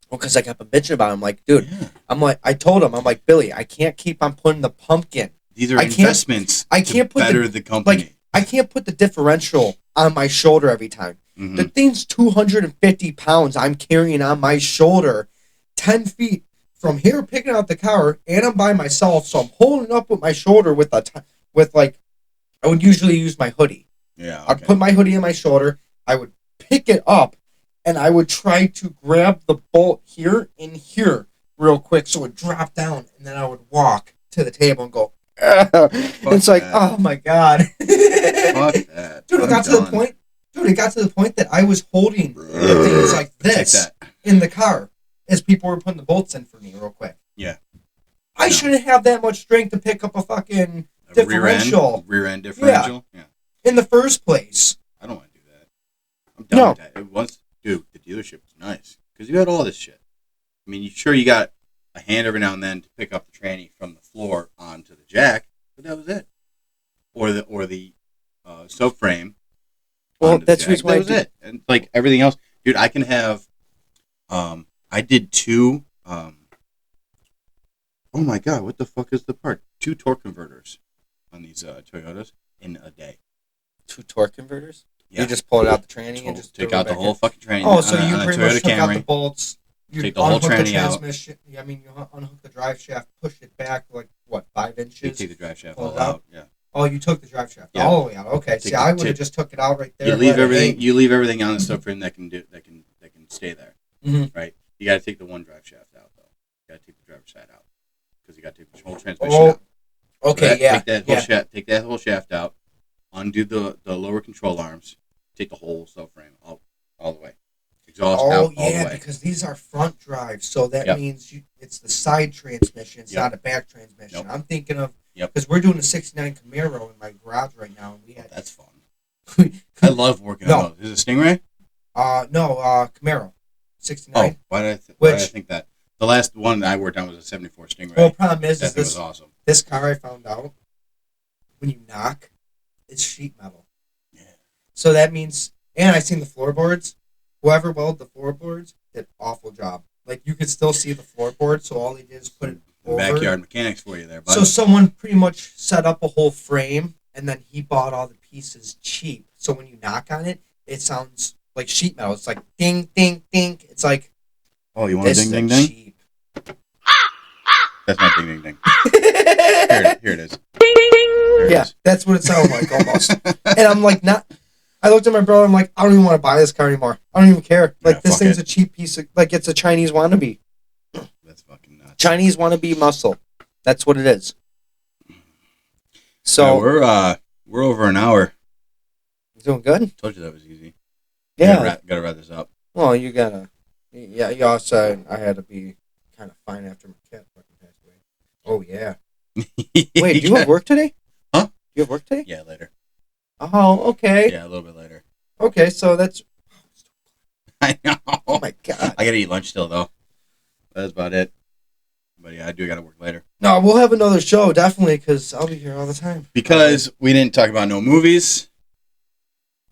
Well, because I kept bitching about him. I'm like, dude, Yeah. I told him, I'm like, Billy, I can't keep on putting the pumpkin. These are I can't- investments I can't to put the- better the company. I can't put the differential on my shoulder every time. Mhm. The thing's 250 pounds I'm carrying on my shoulder 10 feet from here picking out the car, and I'm by myself, so I'm holding up with my shoulder with I would usually use my hoodie. Yeah, I'd okay. put my hoodie on my shoulder, I would pick it up, and I would try to grab the bolt here and here real quick so it would drop down, and then I would walk to the table and go, it's like, that. oh my God. Fuck that. Dude, it I'm got to the done. point. Dude, it got to the point that I was holding the things like Take this that. in the car as people were putting the bolts in for me real quick. Yeah. I No. shouldn't have that much strength to pick up a fucking A differential. Rear end differential. Yeah. in the first place. I don't want to do that. I'm done No. with that. Dude, the dealership was nice because you had all this shit. I mean, you got a hand every now and then to pick up the tranny from the floor onto the jack, but that was it. Or the subframe. Well, onto the that's the jack. reason why that I was do- it. And like everything else, dude, I can have I did two. Oh my god, what the fuck is the part? 2 torque converters on these Toyotas in a day. 2 torque converters. Yeah. You just pull it out the tranny and just take throw it out the back whole in? fucking tranny. Oh, so on you a pretty Toyota much took out the Camry. bolts. You Take the whole unhook tranny out. transmission. I mean, you unhook the drive shaft, push it back like what, 5 You inches? take the drive shaft pull all it out? out. Yeah. Oh, you took the drive shaft Yeah. all the way out. Okay. Take See, the- I would have take- just took it out right there. You and leave let it everything. hang. You leave everything on the subframe that can stay there. Mhm. Right. You got to take the one drive shaft out though. You got to take the driver's side out because you got to take the whole transmission Oh, out. okay, yeah. Take that whole shaft out. Undo the lower control arms. Take the whole subframe all the way. Exhaust out all the yeah, way. because these are front drives, so that Yep. means it's the side transmission. It's Yep. not a back transmission. Nope. I'm thinking of Yep. because we're doing a '69 Camaro in my garage right now, and we had That's fun. I love working No. on those. Is it Stingray? Camaro '69. Oh, why did I Which- think that? The last one that I worked on was a '74 Stingray. Well, problem is that thing was this awesome. this car I found out when you knock, it's sheet metal. Yeah. So that means, and I seen the floorboards. Whoever welded the floorboards did an awful job. Like you could still see the floorboard, so all they did is put it The over. backyard mechanics for you there, bud. So someone pretty much set up a whole frame, and then he bought all the pieces cheap. So when you knock on it, it sounds like sheet metal. It's like ding, ding, ding. It's like Oh, you want a this ding, is ding, ding? cheap. That's not ding, ding, ding. Here it is. Here it Yeah, is. that's what it sounded like almost. And I'm like, not. I looked at my brother. I'm like, I don't even want to buy this car anymore. I don't even care. Like Yeah, this fuck thing's it. a cheap piece of. Like it's a Chinese wannabe. That's fucking nuts. Chinese wannabe muscle. That's what it is. So So we're over an hour. doing good. Told you that was easy. Yeah. Gotta wrap this up. Well, you gotta. Yeah. You also. I had to be kind of fine after my cat fucking passed away. Oh yeah. Wait, do you have work today? Huh? You have work today? Yeah, later. Oh, okay. Yeah, a little bit later. Okay, so that's. I know. Oh my god. I gotta eat lunch still though. That's about it. But yeah, I do gotta work later. No, we'll have another show definitely because I'll be here all the time. Because we didn't talk about no movies.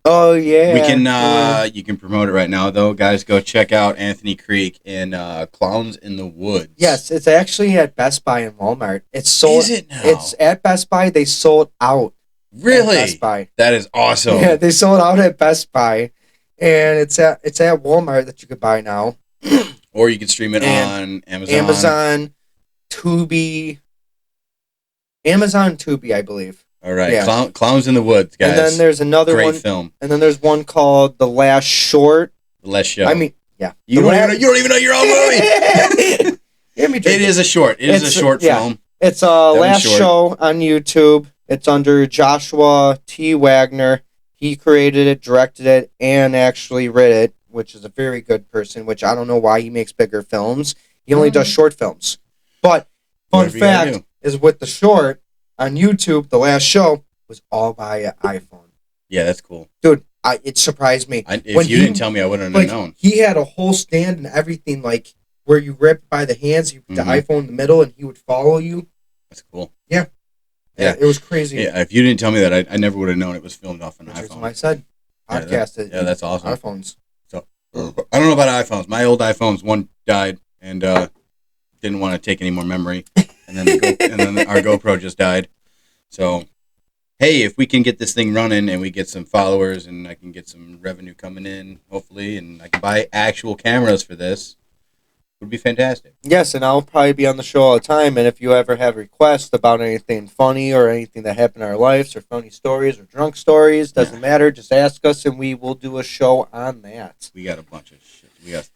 Oh yeah. We can you can promote it right now though. Guys, go check out Anthony Creek in Clowns in the Woods. Yes, it's actually at Best Buy and Walmart. It's sold. Is it now? It's at Best Buy. They sold out. At Really? Best Buy. That is awesome. Yeah, they sold out at Best Buy, and it's at Walmart that you could buy now. Or you can stream it And on Amazon. Amazon Tubi, I believe. All right. Yeah. Clowns in the Woods, guys. And then there's another Great one. film. And then there's one called The Last Short. The Last Show. I mean, yeah. you don't even know your own movie. Give me It is a short. It is a It's- short yeah. film. It's Devin Last Short. Show on YouTube. It's under Joshua T. Wagner. He created it, directed it, and actually wrote it, which is a very good person, which I don't know why he makes bigger films. He only does short films. But fun Whatever you gotta fact do. is with the short on YouTube, The Last Show was all by an iPhone. Yeah, that's cool. Dude, it surprised me. If When you he- didn't tell me, I wouldn't have Like, known. he had a whole stand and everything, like where you grip by the hands, you put the Mhm. iPhone in the middle, and he would follow you. That's cool. Yeah, it was crazy. Yeah, if you didn't tell me that, I never would have known it was filmed off an Which is iPhone. why I said Yeah, podcast. Yeah, that's awesome. iPhones. I don't know about iPhones. My old iPhones, one died and didn't want to take any more memory, and then our GoPro just died. So, hey, if we can get this thing running and we get some followers and I can get some revenue coming in, hopefully, and I can buy actual cameras for this, it would be fantastic. Yes, and I'll probably be on the show all the time. And if you ever have requests about anything funny or anything that happened in our lives, or funny stories or drunk stories, doesn't matter. Just ask us, and we will do a show on that. We got a bunch of shit. We got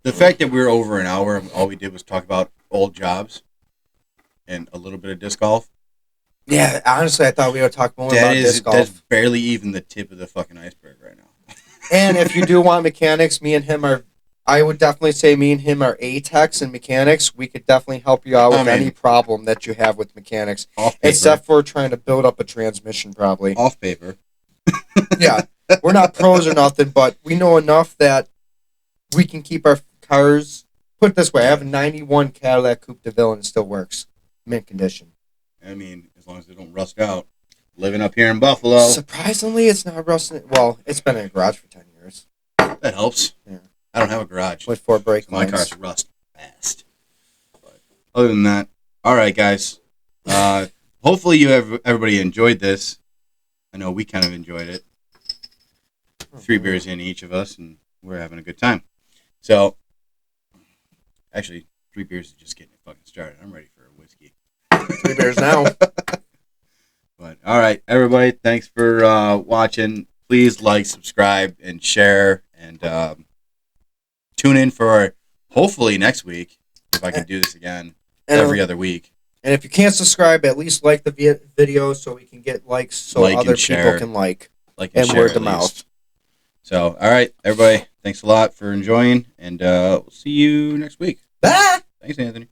the fact that we're over an hour and all we did was talk about old jobs and a little bit of disc golf. Yeah, honestly, I thought we would talk more about disc golf. That's barely even the tip of the fucking iceberg right now. And if you do want mechanics, me and him are. I would definitely say me and him are A-techs in mechanics. We could definitely help you out with any problem that you have with mechanics, Off paper. except for trying to build up a transmission, probably. Off paper. Yeah, we're not pros or nothing, but we know enough that we can keep our cars. Put it this way: I have a '91 Cadillac Coupe de Ville, and it still works, mint condition. I mean, as long as they don't rust out. Living up here in Buffalo, Surprisingly, it's not rusting. Well, it's been in a garage for 10 years. that helps. Yeah. I don't have a garage. with 4 brake My lines. cars rust fast. But other than that, all right, guys. Hopefully everybody enjoyed this. I know we kind of enjoyed it. 3 beers in each of us, and we're having a good time. So, actually, 3 beers is just getting it fucking started. I'm ready for a whiskey. 3 beers now. But all right, everybody, thanks for watching. Please like, subscribe, and share, and tune in for hopefully next week if I can do this again every other week. And if you can't subscribe, at least like the video so we can get likes so Like and other share. people can like. Like And share word at to mouth. least. So, all right, everybody, thanks a lot for enjoying, and we'll see you next week. Bye! Thanks, Anthony.